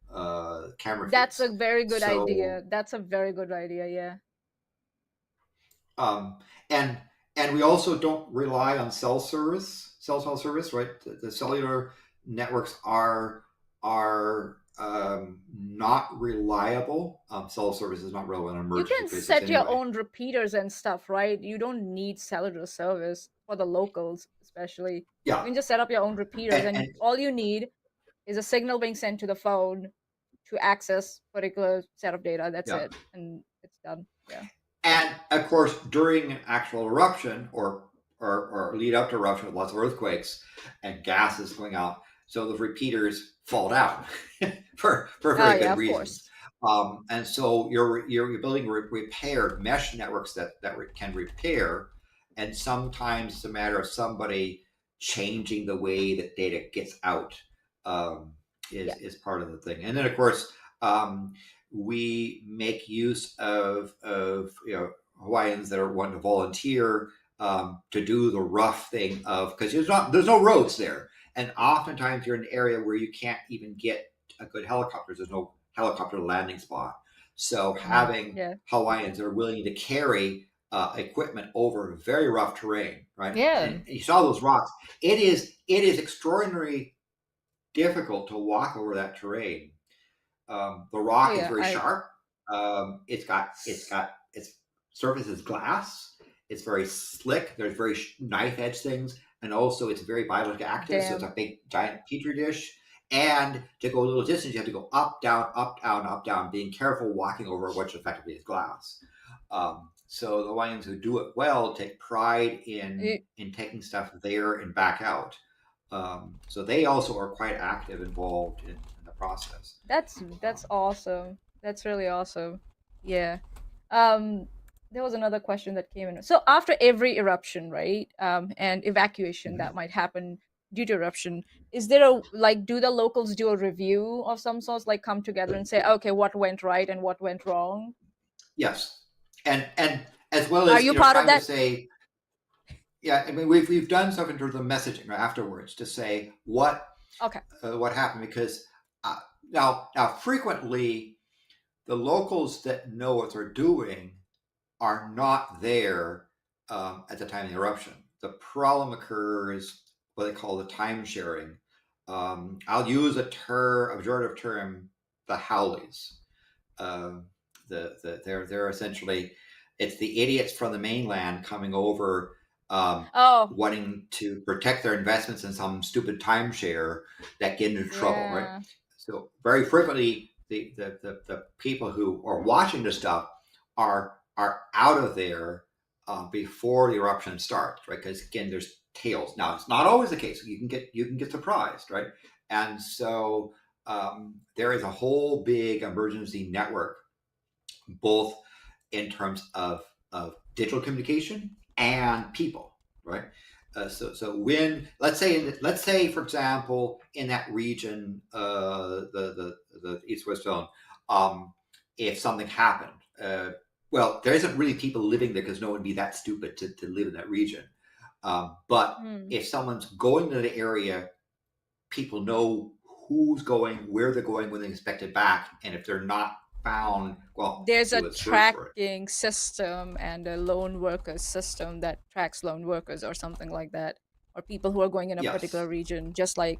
Speaker 3: camera feeds.
Speaker 2: That's a very good idea. That's a very good idea, yeah.
Speaker 3: And we also don't rely on cell service, right? The cellular networks are not reliable. Cell service is not reliable in emergency
Speaker 2: cases. You can set your own repeaters and stuff, right? You don't need cellular service for the locals, especially.
Speaker 3: Yeah.
Speaker 2: You can just set up your own repeaters, and all you need is a signal being sent to the phone to access particular set of data. That's it, and it's done. Yeah.
Speaker 3: And of course, during an actual eruption or lead up to eruption with lots of earthquakes and gases going out, so those repeaters fall down for very good reasons. And so you're building repair mesh networks that can repair, and sometimes it's a matter of somebody changing the way that data gets out, um,
Speaker 2: Yeah.
Speaker 3: is part of the thing. And then of course, we make use of Hawaiians that are wanting to volunteer, to do the rough thing of, because there's no roads there, and oftentimes you're in an area where you can't even get a good helicopters. There's no helicopter landing spot. So having
Speaker 2: Yeah.
Speaker 3: Hawaiians that are willing to carry equipment over very rough terrain, right?
Speaker 1: Yeah.
Speaker 3: And you saw those rocks. It is extraordinarily difficult to walk over that terrain. The rock is
Speaker 2: Yeah.
Speaker 3: very sharp. It's got its surface is glass. It's very slick. There's very knife edge things, and also it's very biologically active. So it's
Speaker 2: Damn.
Speaker 3: a big giant petri dish. And to go a little distance, you have to go up, down, up, down, up, down, being careful walking over what effectively is glass. So the Hawaiians who do it well take pride in taking stuff there and back out. So they also are quite active, involved in the process.
Speaker 2: That's awesome. That's really awesome. Yeah. Um, there was another question that came in. So after every eruption, right? And evacuation
Speaker 3: Mhm.
Speaker 2: that might happen due to eruption, is there a like do the locals do a review of some sorts, like come together and say, okay, what went right and what went wrong?
Speaker 3: Yes, and as well
Speaker 2: Are
Speaker 3: as
Speaker 2: you part of
Speaker 3: trying to
Speaker 2: that?
Speaker 3: say, yeah. I mean, we've done stuff in terms of messaging, right, afterwards, to say
Speaker 2: Okay.
Speaker 3: what happened, because uh, now frequently the locals that know what they're doing are not there, at the time of the eruption. The problem occurs what they call the time sharing. I'll use a pejorative term, the howlies. Um, they're essentially, it's the idiots from the mainland coming over,
Speaker 2: Oh,
Speaker 3: wanting to protect their investments in some stupid timeshare that get into trouble, right?
Speaker 2: yeah.
Speaker 3: So very frequently, the people who are watching this stuff are out of there, before the eruption starts, right? Because again, there's tails. Now it's not always the case. You can get surprised, right? And so, there is a whole big emergency network, both in terms of digital communication and people, right? So when, let's say for example, in that region, the East West Zone, if something happened, well, there isn't really people living there because no one would be that stupid to live in that region. But
Speaker 2: Hmm.
Speaker 3: if someone's going to the area, people know who's going, where they're going, when they expect it back, and if they're not found, well,
Speaker 2: There's a
Speaker 3: do a search for it.
Speaker 2: tracking system and a lone workers system that tracks lone workers or something like that, or people who are going in a particular
Speaker 3: Yes.
Speaker 2: region, just like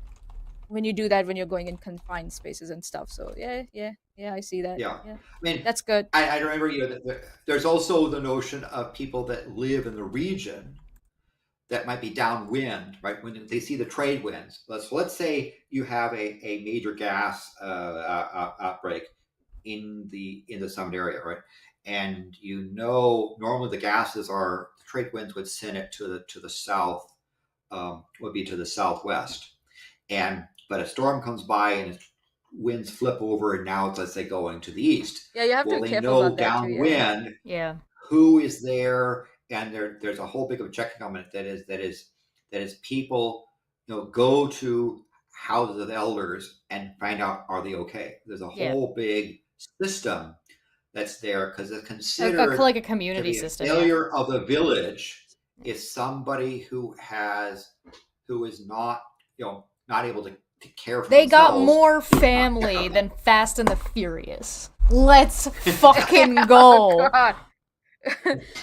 Speaker 2: when you do that when you're going in confined spaces and stuff. So yeah, yeah, yeah, I see that.
Speaker 3: Yeah.
Speaker 2: Yeah,
Speaker 3: I mean,
Speaker 2: that's good.
Speaker 3: I remember, that there's also the notion of people that live in the region that might be downwind, right? When they see the trade winds. Let's say you have a major gas, outbreak in the summit area, right? And normally the gases are, the trade winds would send it to the south, would be to the southwest, but a storm comes by and winds flip over, and now it's, let's say, going to the east.
Speaker 2: Yeah, you have to
Speaker 3: Well,
Speaker 2: be
Speaker 3: they
Speaker 2: careful
Speaker 3: know
Speaker 2: about that too. Yeah.
Speaker 3: downwind
Speaker 1: Yeah.
Speaker 3: who is there, and there's a whole big of checking on it, that is people, go to houses of elders and find out, are they okay. There's a
Speaker 1: Yeah.
Speaker 3: whole big system that's there, because it's
Speaker 1: Like
Speaker 3: considered
Speaker 1: a
Speaker 3: to
Speaker 1: community
Speaker 3: be a
Speaker 1: system, yeah.
Speaker 3: failure of the village if somebody who is not, not able to care for
Speaker 1: They got
Speaker 3: themselves
Speaker 1: more
Speaker 3: is not
Speaker 1: family
Speaker 3: kept.
Speaker 1: than Fast and the Furious. Let's fucking
Speaker 2: Oh
Speaker 1: go.
Speaker 2: God.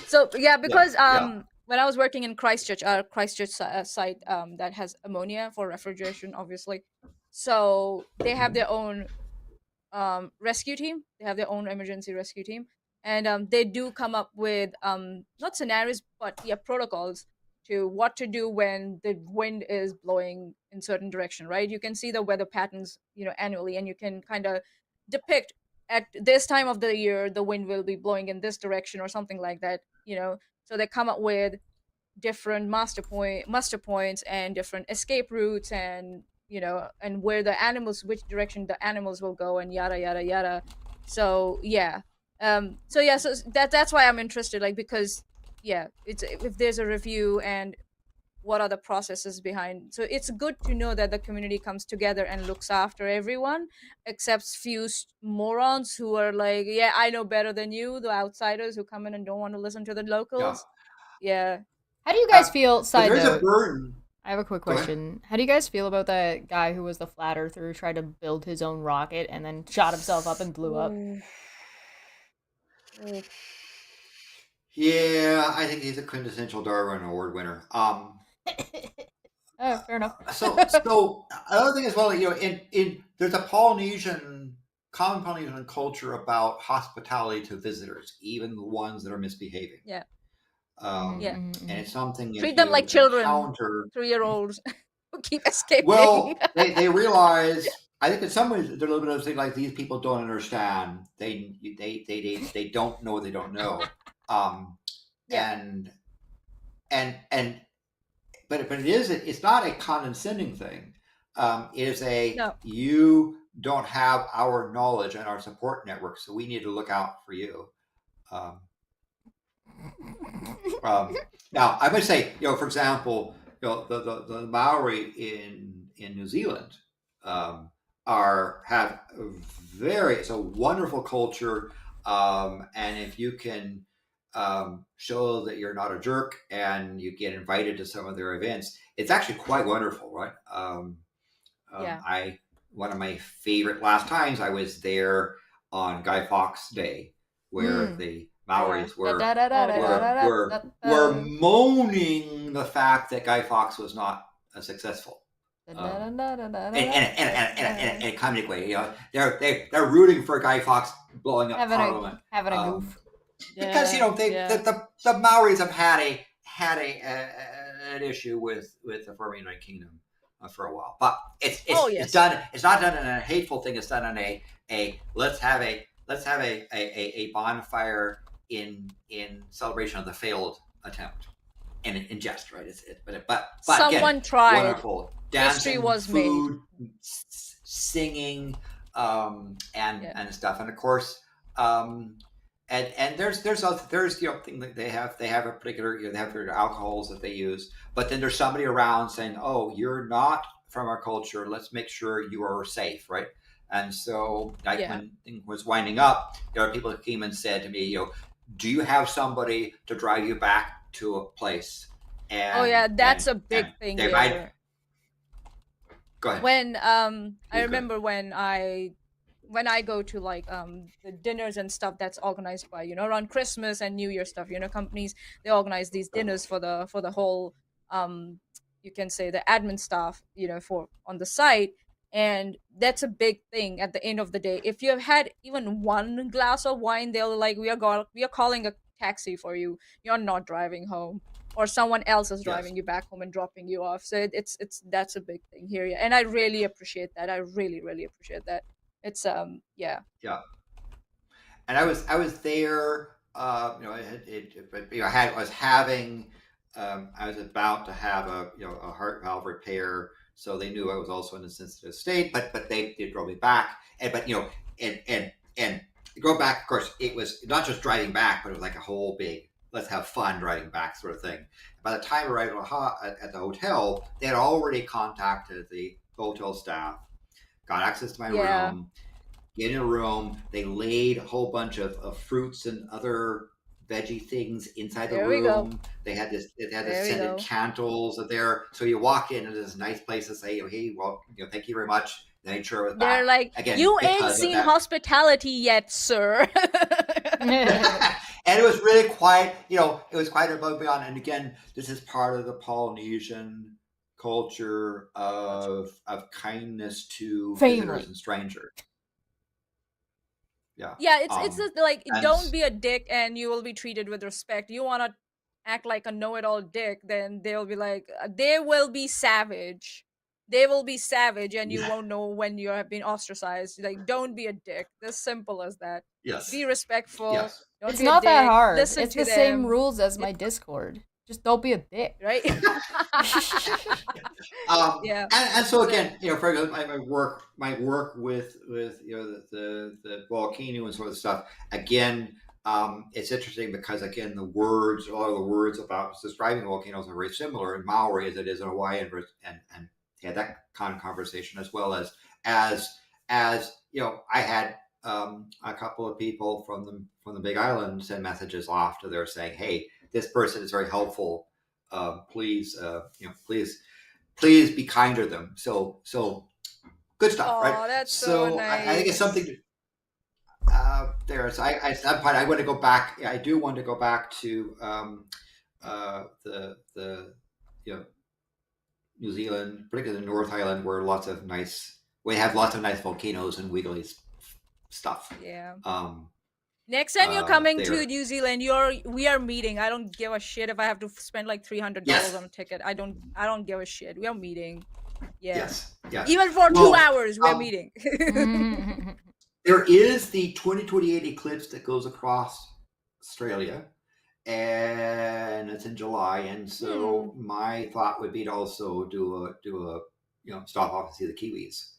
Speaker 2: So yeah,
Speaker 3: Yeah,
Speaker 2: because
Speaker 3: yeah.
Speaker 2: when I was working in Christchurch, our Christchurch site that has ammonia for refrigeration, obviously. So they have
Speaker 3: Mhm.
Speaker 2: their own rescue team. They have their own emergency rescue team, and they do come up with not scenarios, but yeah, protocols to what to do when the wind is blowing in certain direction. Right, you can see the weather patterns, annually, and you can kind of depict at this time of the year the wind will be blowing in this direction or something like that. So they come up with different master points and different escape routes, and and where the animals, which direction the animals will go, and yada yada yada. So yeah, so that's why I'm interested, like, because yeah, it's if there's a review and what are the processes behind. So it's good to know that the community comes together and looks after everyone, except few morons who are like, yeah, I know better than you, the outsiders who come in and don't want to listen to the
Speaker 3: Yeah.
Speaker 2: locals. Yeah.
Speaker 1: How do you guys feel?
Speaker 3: But
Speaker 1: Side
Speaker 3: there is a
Speaker 1: note.
Speaker 3: burden.
Speaker 1: I have a quick
Speaker 3: Go ahead.
Speaker 1: question. How do you guys feel about that guy who was the flat earther who tried to build his own rocket and then shot himself up and blew up?
Speaker 2: Ooh. Ooh.
Speaker 3: Yeah, I think he's a quintessential Darwin Award winner.
Speaker 1: Oh, fair enough.
Speaker 3: So another thing as well, in there's a common Polynesian culture about hospitality to visitors, even the ones that are misbehaving.
Speaker 2: Yeah. Yeah.
Speaker 3: And it's something if
Speaker 2: Treat them
Speaker 3: you
Speaker 2: like children,
Speaker 3: encounter.
Speaker 2: 3-year-olds who keep escaping.
Speaker 3: Well, they realize. I think in some ways there's a little bit of thing like these people don't understand. They don't know what they don't know.
Speaker 2: Yeah.
Speaker 3: And but it's not a condescending thing. It is
Speaker 2: No.
Speaker 3: you don't have our knowledge and our support network, so we need to look out for you. Now, I must say, for example, the Maori in New Zealand have it's a wonderful culture, and if you can show that you're not a jerk and you get invited to some of their events, it's actually quite wonderful, right?
Speaker 2: Yeah.
Speaker 3: One of my favorite last times I was there on Guy Fawkes Day, where the Maoris were moaning the fact that Guy Fawkes was not successful. In a comedic way, they're rooting for Guy Fawkes blowing up Parliament,
Speaker 1: having a goof.
Speaker 3: because the Maoris have had an issue with the former United Kingdom for a while, but it's done. It's not done in a hateful thing. It's done in a let's have a bonfire in celebration of the failed attempt, and in jest, right? But
Speaker 2: someone
Speaker 3: again,
Speaker 2: tried.
Speaker 3: wonderful dancing,
Speaker 2: History was
Speaker 3: food,
Speaker 2: made.
Speaker 3: singing, and stuff, and of course. And there's thing that they have a particular they have their alcohols that they use, but then there's somebody around saying, oh, you're not from our culture, let's make sure you are safe, right? And so when things was winding up, there are people that came and said to me, do you have somebody to drive you back to a place? And
Speaker 2: that's a big thing here.
Speaker 3: Go ahead.
Speaker 2: When I remember when I go to like the dinners and stuff that's organized by around Christmas and New Year stuff, companies, they organize these dinners for the whole you can say the admin staff, for on the site, and that's a big thing. At the end of the day, if you have had even one glass of wine, they'll like, we are calling a taxi for you, you're not driving home, or someone else is driving you back home and dropping you off. So it's that's a big thing here, and I really appreciate that. I really appreciate that. It's yeah.
Speaker 3: And I was there. I was about to have a heart valve repair, so they knew I was also in a sensitive state. But they drove me back, and go back. Of course, it was not just driving back, but it was like a whole big let's have fun driving back sort of thing. By the time I arrived at the hotel, they had already contacted the hotel staff, got access to my room. Get in a room. They laid a whole bunch of fruits and other veggie things inside the room. They had this. They had the scented candles there. So you walk in, and there's this nice place to say, "Hey, well, thank you very much." They made sure it was back.
Speaker 2: They're like, again, you ain't seen hospitality yet, sir.
Speaker 3: And it was really quite, it was quite above and beyond. And again, this is part of the Polynesian culture of kindness to visitors and strangers. Yeah,
Speaker 2: it's just like, don't be a dick and you will be treated with respect. You want to act like a know-it-all dick, then they will be like, they will be savage, and you won't know when you have been ostracized. Like, don't be a dick. As simple as that.
Speaker 3: Yes,
Speaker 2: be respectful.
Speaker 3: Yes.
Speaker 1: It's not that hard. It's the same rules as my Discord. Just don't be a dick.
Speaker 2: right? Yeah.
Speaker 3: And so again, for example, my work with the volcano and sort of stuff. Again, it's interesting because again, a lot of the words about describing volcanoes are very similar in Maui as it is in Hawaii, and had that kind of conversation as well as I had a couple of people from the Big Island send messages off to there saying, "Hey, this person is very helpful. Please, please be kind to them." So good stuff,
Speaker 2: Oh,
Speaker 3: right?
Speaker 2: that's so
Speaker 3: I think it's
Speaker 2: nice.
Speaker 3: something. There, so at some point I want to go back. I do want to go back to the New Zealand, particularly the North Island, where we have lots of nice volcanoes and wiggly stuff.
Speaker 2: Yeah. Next time you're coming
Speaker 3: there.
Speaker 2: to New Zealand, we are meeting. I don't give a shit if I have to spend like $300
Speaker 3: Yes.
Speaker 2: on a ticket. I don't give a shit. We are meeting. Yeah.
Speaker 3: Yes.
Speaker 2: Even for 2 hours, we're meeting.
Speaker 3: There is the 2028 eclipse that goes across Australia, and it's in July. And so my thought would be to also do a stop off and see the Kiwis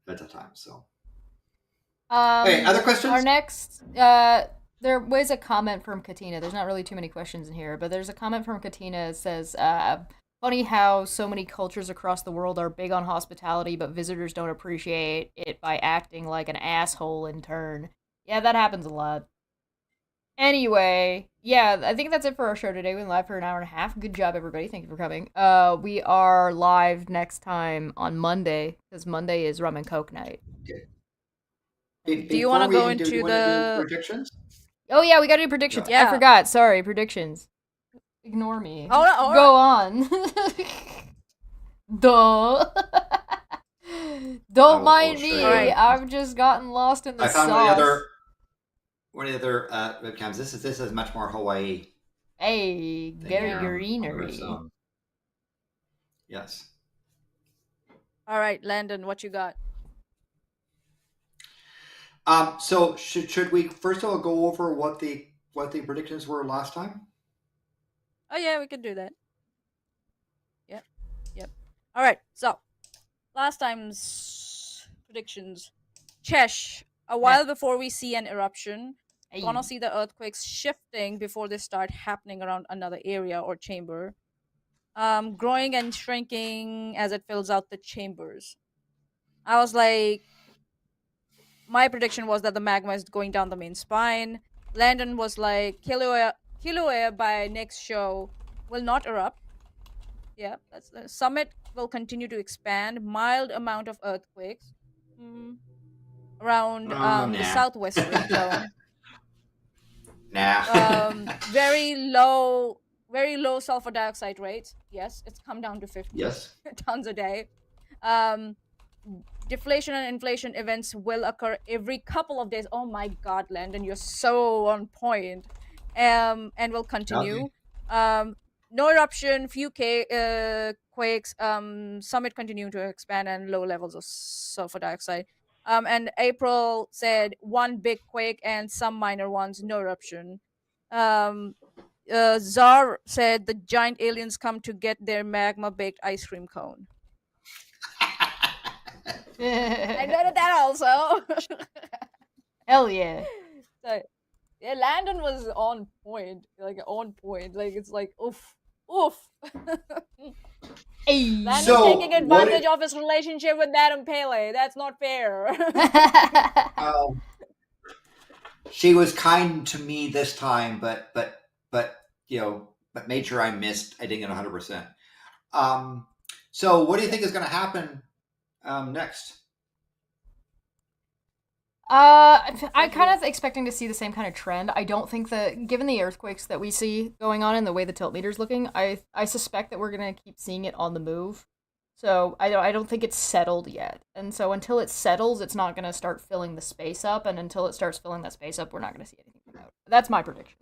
Speaker 3: at that time. So. Hey, other questions?
Speaker 1: Our next, there was a comment from Katina. There's not really too many questions in here, but there's a comment from Katina that says, funny how so many cultures across the world are big on hospitality, but visitors don't appreciate it by acting like an asshole in turn. Yeah, that happens a lot. Anyway, yeah, I think that's it for our show today. We went live for an hour and a half. Good job, everybody. Thank you for coming. We are live next time on Monday, because Monday is Rum and Coke night.
Speaker 3: Okay.
Speaker 2: Do you want to go into the
Speaker 3: predictions?
Speaker 1: Oh yeah, we gotta do predictions.
Speaker 2: Yeah.
Speaker 1: I forgot. Sorry, predictions. Ignore me.
Speaker 2: Oh,
Speaker 1: go on. Duh. Don't mind me.
Speaker 2: Right.
Speaker 1: I've just gotten lost in the sauce.
Speaker 3: I found one of the other webcams. This is much more Hawaii.
Speaker 1: Hey, Gary Greenery.
Speaker 3: Yes.
Speaker 2: All right, Landon, what you got?
Speaker 3: So should we first of all go over what the predictions were last time?
Speaker 2: Oh yeah, we could do that. Yep. All right. So last time's predictions. Chesh. A while before we see an eruption, we're gonna see the earthquakes shifting before they start happening around another area or chamber. Growing and shrinking as it fills out the chambers. I was like, my prediction was that the magma is going down the main spine. Landon was like, Kilauea by next show will not erupt. Yeah, that's the summit will continue to expand. Mild amount of earthquakes around the southwest rim zone. Very low sulfur dioxide rates. Yes, it's come down to 50 tons a day. Deflation and inflation events will occur every couple of days. Oh my God, Landon, you're so on point. And will continue. No eruption, few quakes, summit continuing to expand, and low levels of sulfur dioxide. And April said 1 big quake and some minor ones, no eruption. Czar said the giant aliens come to get their magma-baked ice cream cone. I noted that also.
Speaker 1: Hell yeah.
Speaker 2: So, yeah, Landon was on point. Like, it's like, oof. Landon's taking advantage of his relationship with Madam Pele. That's not fair.
Speaker 3: She was kind to me this time, but made sure I didn't get 100%. So what do you think is going to happen next?
Speaker 1: I'm kind of expecting to see the same kind of trend. I don't think that, given the earthquakes that we see going on and the way the tilt meter's looking, I suspect that we're gonna keep seeing it on the move. So I don't think it's settled yet. And so until it settles, it's not gonna start filling the space up. And until it starts filling that space up, we're not gonna see anything come out. That's my prediction.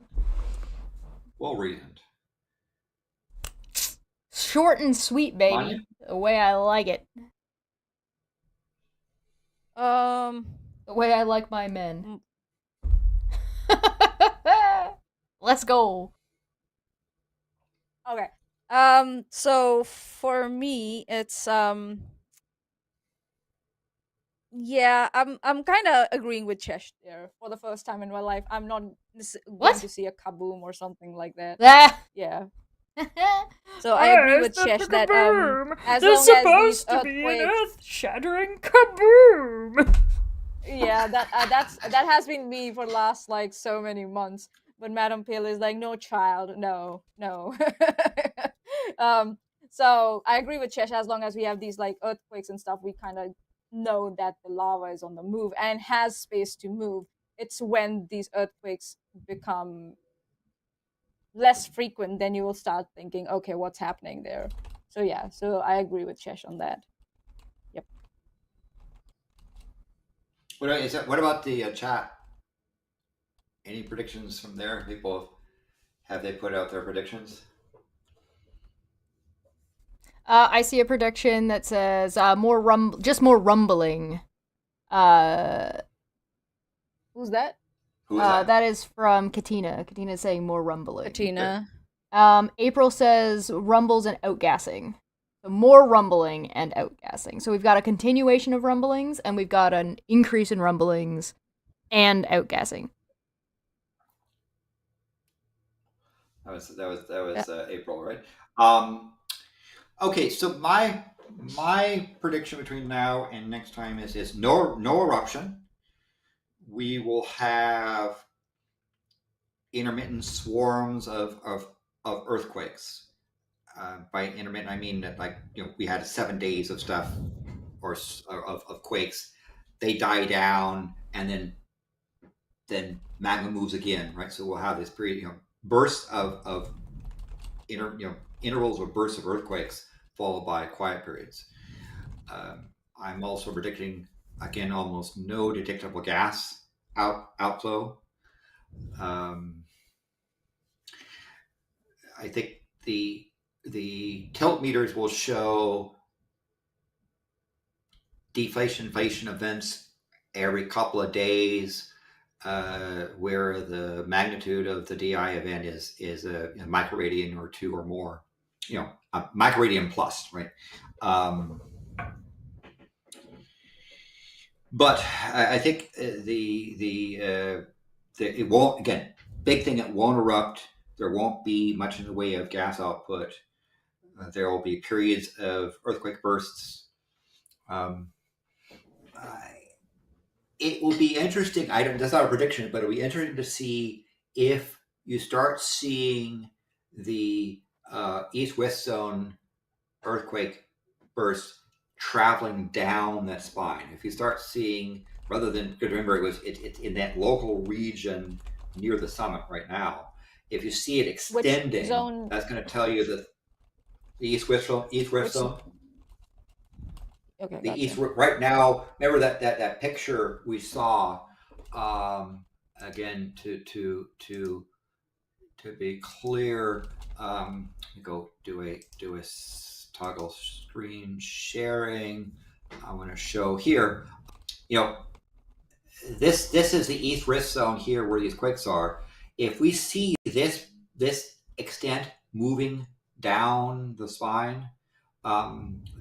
Speaker 3: Well reasoned.
Speaker 1: Short and sweet, baby.
Speaker 3: Maanyaa?
Speaker 1: The way I like it. The way I like my men. Let's go.
Speaker 2: Okay. So for me, it's yeah, I'm kind of agreeing with Chesh there. For the first time in my life, I'm not going
Speaker 1: What?
Speaker 2: to see a kaboom or something like that.
Speaker 1: Ah.
Speaker 2: Yeah. So I agree with Chesh that as long as these earthquakes,
Speaker 1: earth-shattering kaboom.
Speaker 2: yeah, that has been me for the last like so many months. But Madam Pele is like, no, child, no, no. um, so I agree with Chesh. As long as we have these like earthquakes and stuff, we kind of know that the lava is on the move and has space to move. It's when these earthquakes become less frequent, then you will start thinking, okay, what's happening there? So yeah, so I agree with Chesh on that. Yep.
Speaker 3: What about the chat? Any predictions from there? People, have they put out their predictions?
Speaker 1: I see a prediction that says more rumbling.
Speaker 2: Who's that?
Speaker 3: Who is that?
Speaker 1: That is from Katina. Katina's saying more rumbling.
Speaker 2: Katina.
Speaker 1: April says rumbles and outgassing. So more rumbling and outgassing. So we've got a continuation of rumblings, and we've got an increase in rumblings and outgassing.
Speaker 3: That was April, right? Okay, so my prediction between now and next time is no eruption. We will have intermittent swarms of earthquakes. By intermittent, I mean that, like, we had 7 days of stuff or of quakes. They die down, and then magma moves again, right? So we'll have this period, bursts of intervals or bursts of earthquakes followed by quiet periods. I'm also predicting, again, almost no detectable gas outflow. I think the tilt meters will show deflation, inflation events every couple of days, where the magnitude of the DI event is a microradian or 2 or more, a microradian plus, right? But I think it won't, again, big thing, it won't erupt. There won't be much in the way of gas output. There will be periods of earthquake bursts. It will be interesting. That's not a prediction, but it'll be interesting to see if you start seeing the east-west zone earthquake burst traveling down that spine. If you start seeing, rather than, because remember it's in that local region near the summit right now. If you see it extending, that's going to tell you that the east-west zone.
Speaker 2: Okay,
Speaker 3: The
Speaker 2: gotcha.
Speaker 3: east right now. Remember that picture we saw. Again, to be clear, go do a toggle screen sharing. I want to show here. This is the east rift zone here where these quakes are. If we see this extent moving down the spine,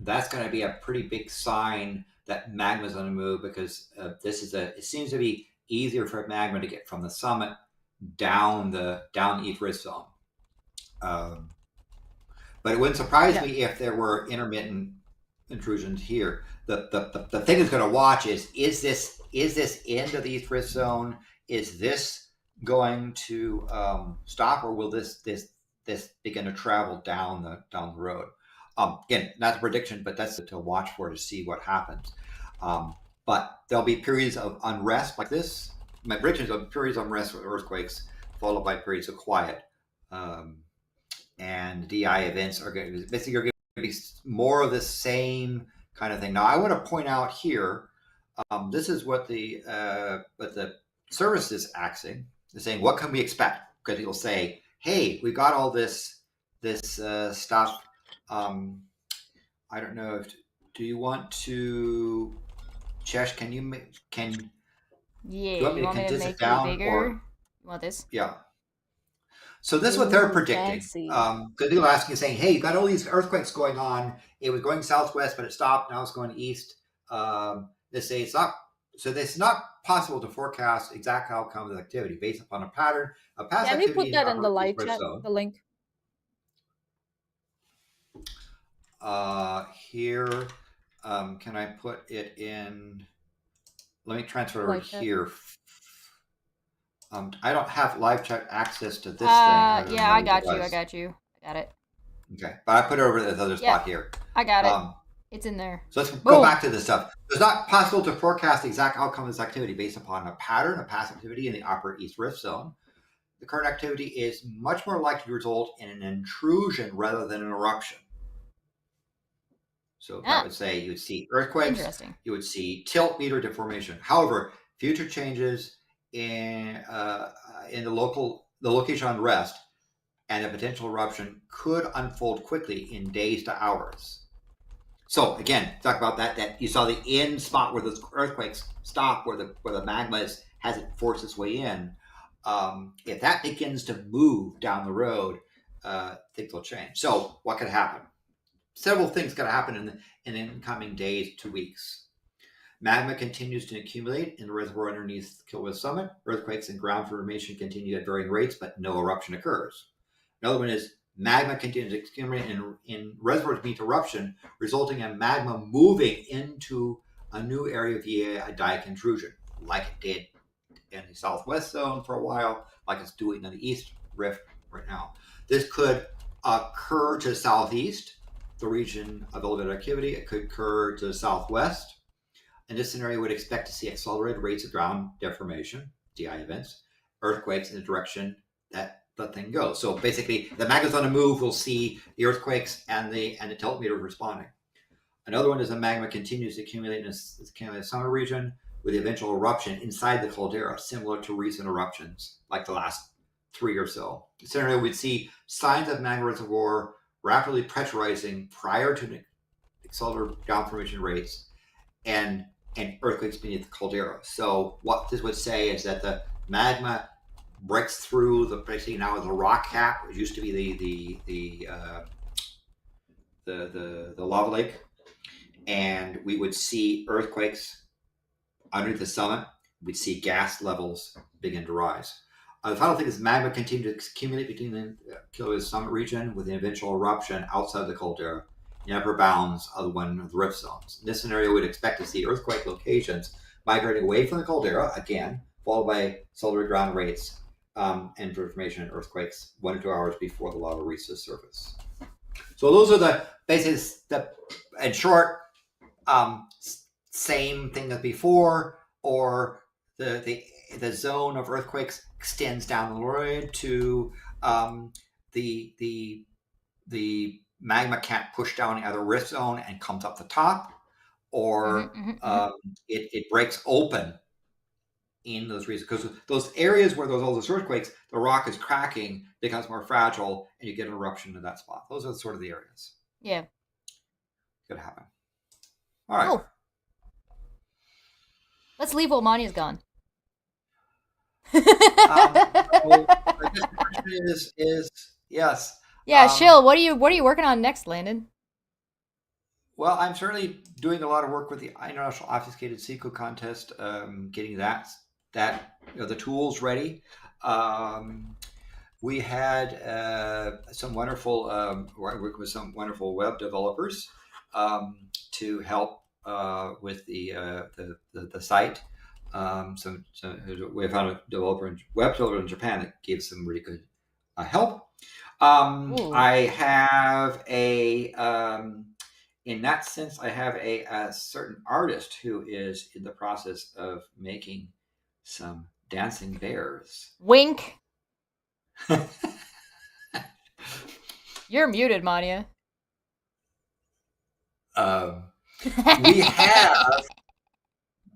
Speaker 3: that's going to be a pretty big sign that magma is going to move, because it seems to be easier for magma to get from the summit down the east rift zone. But it wouldn't surprise me if there were intermittent intrusions here. The thing that's going to watch is this into the east rift zone? Is this going to stop, or will this begin to travel down the road? Again, not a prediction, but that's to watch for, to see what happens. But there'll be periods of unrest like this. My predictions are periods of unrest with earthquakes, followed by periods of quiet. And DI events are going to be more of the same kind of thing. Now, I want to point out here, this is what the service is asking. They're saying, what can we expect? Because it'll say, hey, we got all this stuff. I don't know do you want to, Chesh, do you want me to
Speaker 1: make
Speaker 3: condense
Speaker 1: it
Speaker 3: it down,
Speaker 1: bigger?
Speaker 3: or
Speaker 1: You want this?
Speaker 3: yeah? So this is what they're
Speaker 2: Ooh,
Speaker 3: predicting.
Speaker 2: fancy.
Speaker 3: Because people are asking, saying, "Hey, you've got all these earthquakes going on. It was going southwest, but it stopped. Now it's going east." They say it's not. So it's not possible to forecast exact outcome of the activity based upon a pattern of past
Speaker 2: Can we
Speaker 3: activity
Speaker 2: put
Speaker 3: in the
Speaker 2: that in the
Speaker 3: upper east
Speaker 2: live
Speaker 3: rift
Speaker 2: chat,
Speaker 3: zone.
Speaker 2: the link?
Speaker 3: Here, can I put it in? Let me transfer over
Speaker 2: Live chat.
Speaker 3: here. I don't have live chat access to this thing.
Speaker 1: Yeah, I got you. I got it.
Speaker 3: Okay, but I put it over this other spot here.
Speaker 1: I got it. It's in there.
Speaker 3: So let's go back to this stuff. It's not possible to forecast the exact outcome of this activity based upon a pattern of past activity in the upper east rift zone. The current activity is much more likely to result in an intrusion rather than an eruption. So that would say you would see earthquakes, you would see tilt meter deformation. However, future changes in the location on rest and a potential eruption could unfold quickly in days to hours. So again, talk about that you saw the end spot where those earthquakes stop, where the magma hasn't forced its way in. If that begins to move down the road, things will change. So what could happen? Several things could happen in the incoming days to weeks. Magma continues to accumulate in the reservoir underneath Kilauea Summit. Earthquakes and ground formation continue at varying rates, but no eruption occurs. Another one is magma continues to accumulate in reservoirs beneath eruption, resulting in magma moving into a new area via a dike intrusion, like it did in the southwest zone for a while, like it's doing in the east rift right now. This could occur to the southeast, the region of elevated activity. It could occur to the southwest. In this scenario, would expect to see accelerated rates of ground deformation, DI events, earthquakes in the direction that the thing goes. So basically, the magma's on the move. We'll see the earthquakes and the tilt meter responding. Another one is the magma continues to accumulate in the summer region with the eventual eruption inside the caldera, similar to recent eruptions like the last 3 or so. The scenario, we'd see signs of magma reservoir rapidly pressurizing prior to accelerated ground formation rates and earthquakes beneath the caldera. So what this would say is that the magma breaks through basically now the rock cap, which used to be the lava lake, and we would see earthquakes underneath the summit. We'd see gas levels begin to rise. The final thing is magma continues to accumulate between the Kilauea Summit region with an eventual eruption outside the caldera in upper bounds of one of the rift zones. In this scenario, we'd expect to see earthquake locations migrating away from the caldera, again, followed by solar ground rates and formation and earthquakes 1 to 2 hours before the lava reaches the surface. So those are the basics, in short, same thing as before, or the zone of earthquakes extends down the road to the magma can't push down the other rift zone and comes up the top, or it breaks open in those regions, because those areas where there's all those earthquakes, the rock is cracking, becomes more fragile, and you get an eruption in that spot. Those are sort of the areas.
Speaker 1: Yeah.
Speaker 3: Could happen. All right.
Speaker 1: Cool. Let's leave while Maanya's gone.
Speaker 3: Well, I guess the question is yes.
Speaker 1: Yeah, Shill, what are you working on next, Landon?
Speaker 3: Well, I'm certainly doing a lot of work with the International Obfuscated SQL contest, getting that the tools ready. We had some wonderful work with some wonderful web developers to help with the site. We found a web developer in Japan that gave some really good help. I have in that sense, I have a certain artist who is in the process of making some dancing bears.
Speaker 1: Wink. You're muted, Maanyaa.
Speaker 3: We have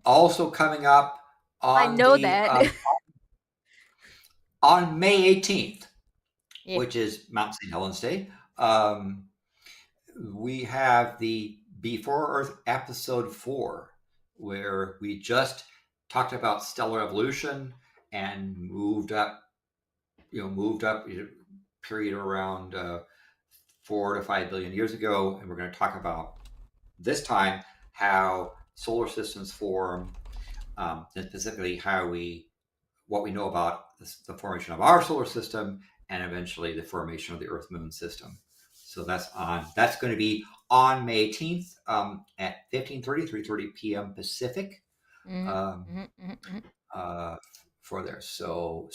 Speaker 3: also coming up on
Speaker 2: I know that.
Speaker 3: on May 18th,
Speaker 1: Yeah.
Speaker 3: which is Mount St. Helens Day. We have the Before Earth episode 4, where we just talked about stellar evolution and moved up moved up period around 4 to 5 billion years ago, and we're going to talk about this time how solar systems form, and specifically what we know about the formation of our solar system, and eventually the formation of the Earth-Moon system. So that's going to be on May 18th at 3:30 p.m. Pacific. For there. So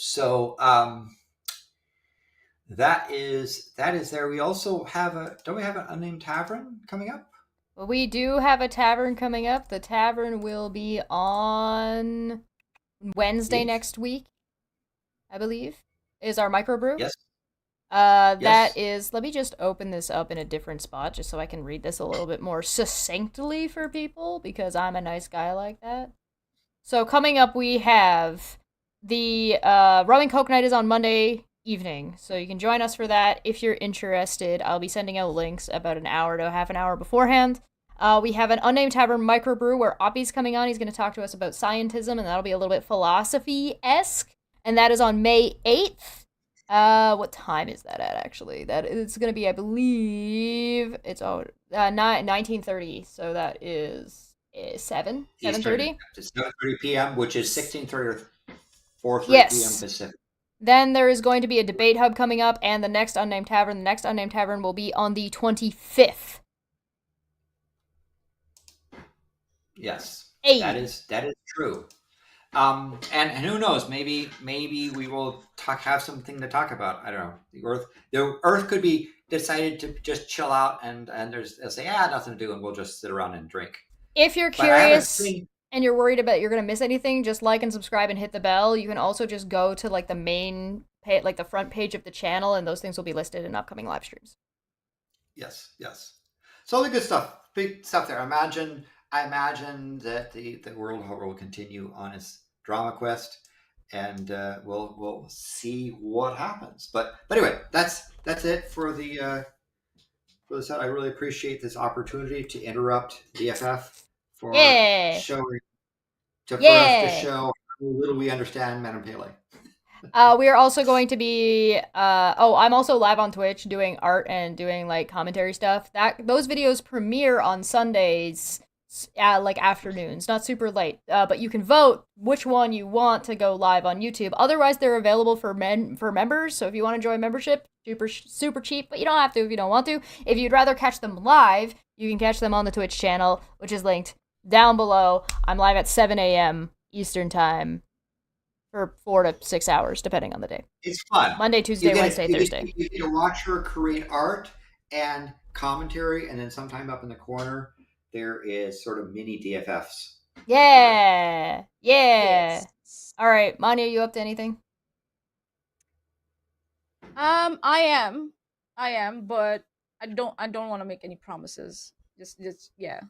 Speaker 3: that is there. We also have don't we have an unnamed tavern coming up?
Speaker 1: Well, we do have a tavern coming up. The tavern will be on Wednesday next week, I believe, is our microbrew.
Speaker 3: Yes.
Speaker 1: That is, let me just open this up in a different spot just so I can read this a little bit more succinctly for people, because I'm a nice guy like that. So coming up, we have the Rum and Coke Night is on Monday evening, so you can join us for that if you're interested. I'll be sending out links about an hour to half an hour beforehand. We have an Unnamed Tavern microbrew where Oppie's coming on. He's going to talk to us about scientism, and that'll be a little bit philosophy-esque, and that is on May 8th. What time is that at, actually? That is going to be, I believe, it's 19:30, so that is 7:30?
Speaker 3: It's 7:30 p.m., which is 16:30 or 4:30 p.m. Pacific.
Speaker 1: Then there is going to be a debate hub coming up, and the next Unnamed Tavern. The next Unnamed Tavern will be on the 25th.
Speaker 3: Yes,
Speaker 1: hey.
Speaker 3: that is true. And who knows? Maybe we will have something to talk about. I don't know. The Earth could be decided to just chill out, and they'll say, nothing to do, and we'll just sit around and drink.
Speaker 1: If you're curious and you're worried about you're gonna miss anything, just like and subscribe and hit the bell. You can also just go to like the main page, like the front page of the channel, and those things will be listed in upcoming live streams.
Speaker 3: Yes. So the good stuff, big stuff there. I imagine that the world will continue on its drama quest, and we'll see what happens. But anyway, that's it for the set. I really appreciate this opportunity to interrupt DFF for showing for us to show how little we understand Madam Pele.
Speaker 1: We are also going to be I'm also live on Twitch doing art and doing like commentary stuff. Those videos premiere on Sundays like afternoons, not super late. But you can vote which one you want to go live on YouTube. Otherwise, they're available for members. So if you want to join membership, super cheap, but you don't have to if you don't want to. If you'd rather catch them live, you can catch them on the Twitch channel, which is linked down below. I'm live at 7 a.m. Eastern time for 4 to 6 hours, depending on the day.
Speaker 3: It's fun.
Speaker 1: Monday, Tuesday, Wednesday, Thursday.
Speaker 3: You get to watch her create art and commentary, and then sometime up in the corner, there is sort of mini DFFs.
Speaker 1: Yeah. Yes. All right, Maanyaa, you up to anything?
Speaker 2: I am, but I don't want to make any promises. Just yeah.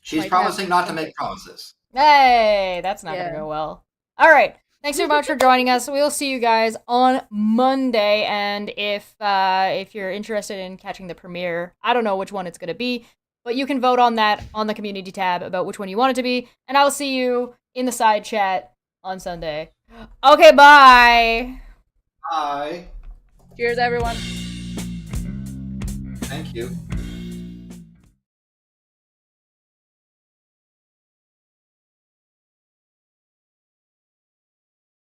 Speaker 3: She's promising not to make promises.
Speaker 1: Hey, that's not gonna go well. All right. Thanks so much for joining us. We'll see you guys on Monday, and if you're interested in catching the premiere, I don't know which one it's going to be, but you can vote on that on the community tab about which one you want it to be, and I'll see you in the side chat on Sunday. Okay, bye!
Speaker 3: Bye.
Speaker 2: Cheers, everyone.
Speaker 3: Thank you.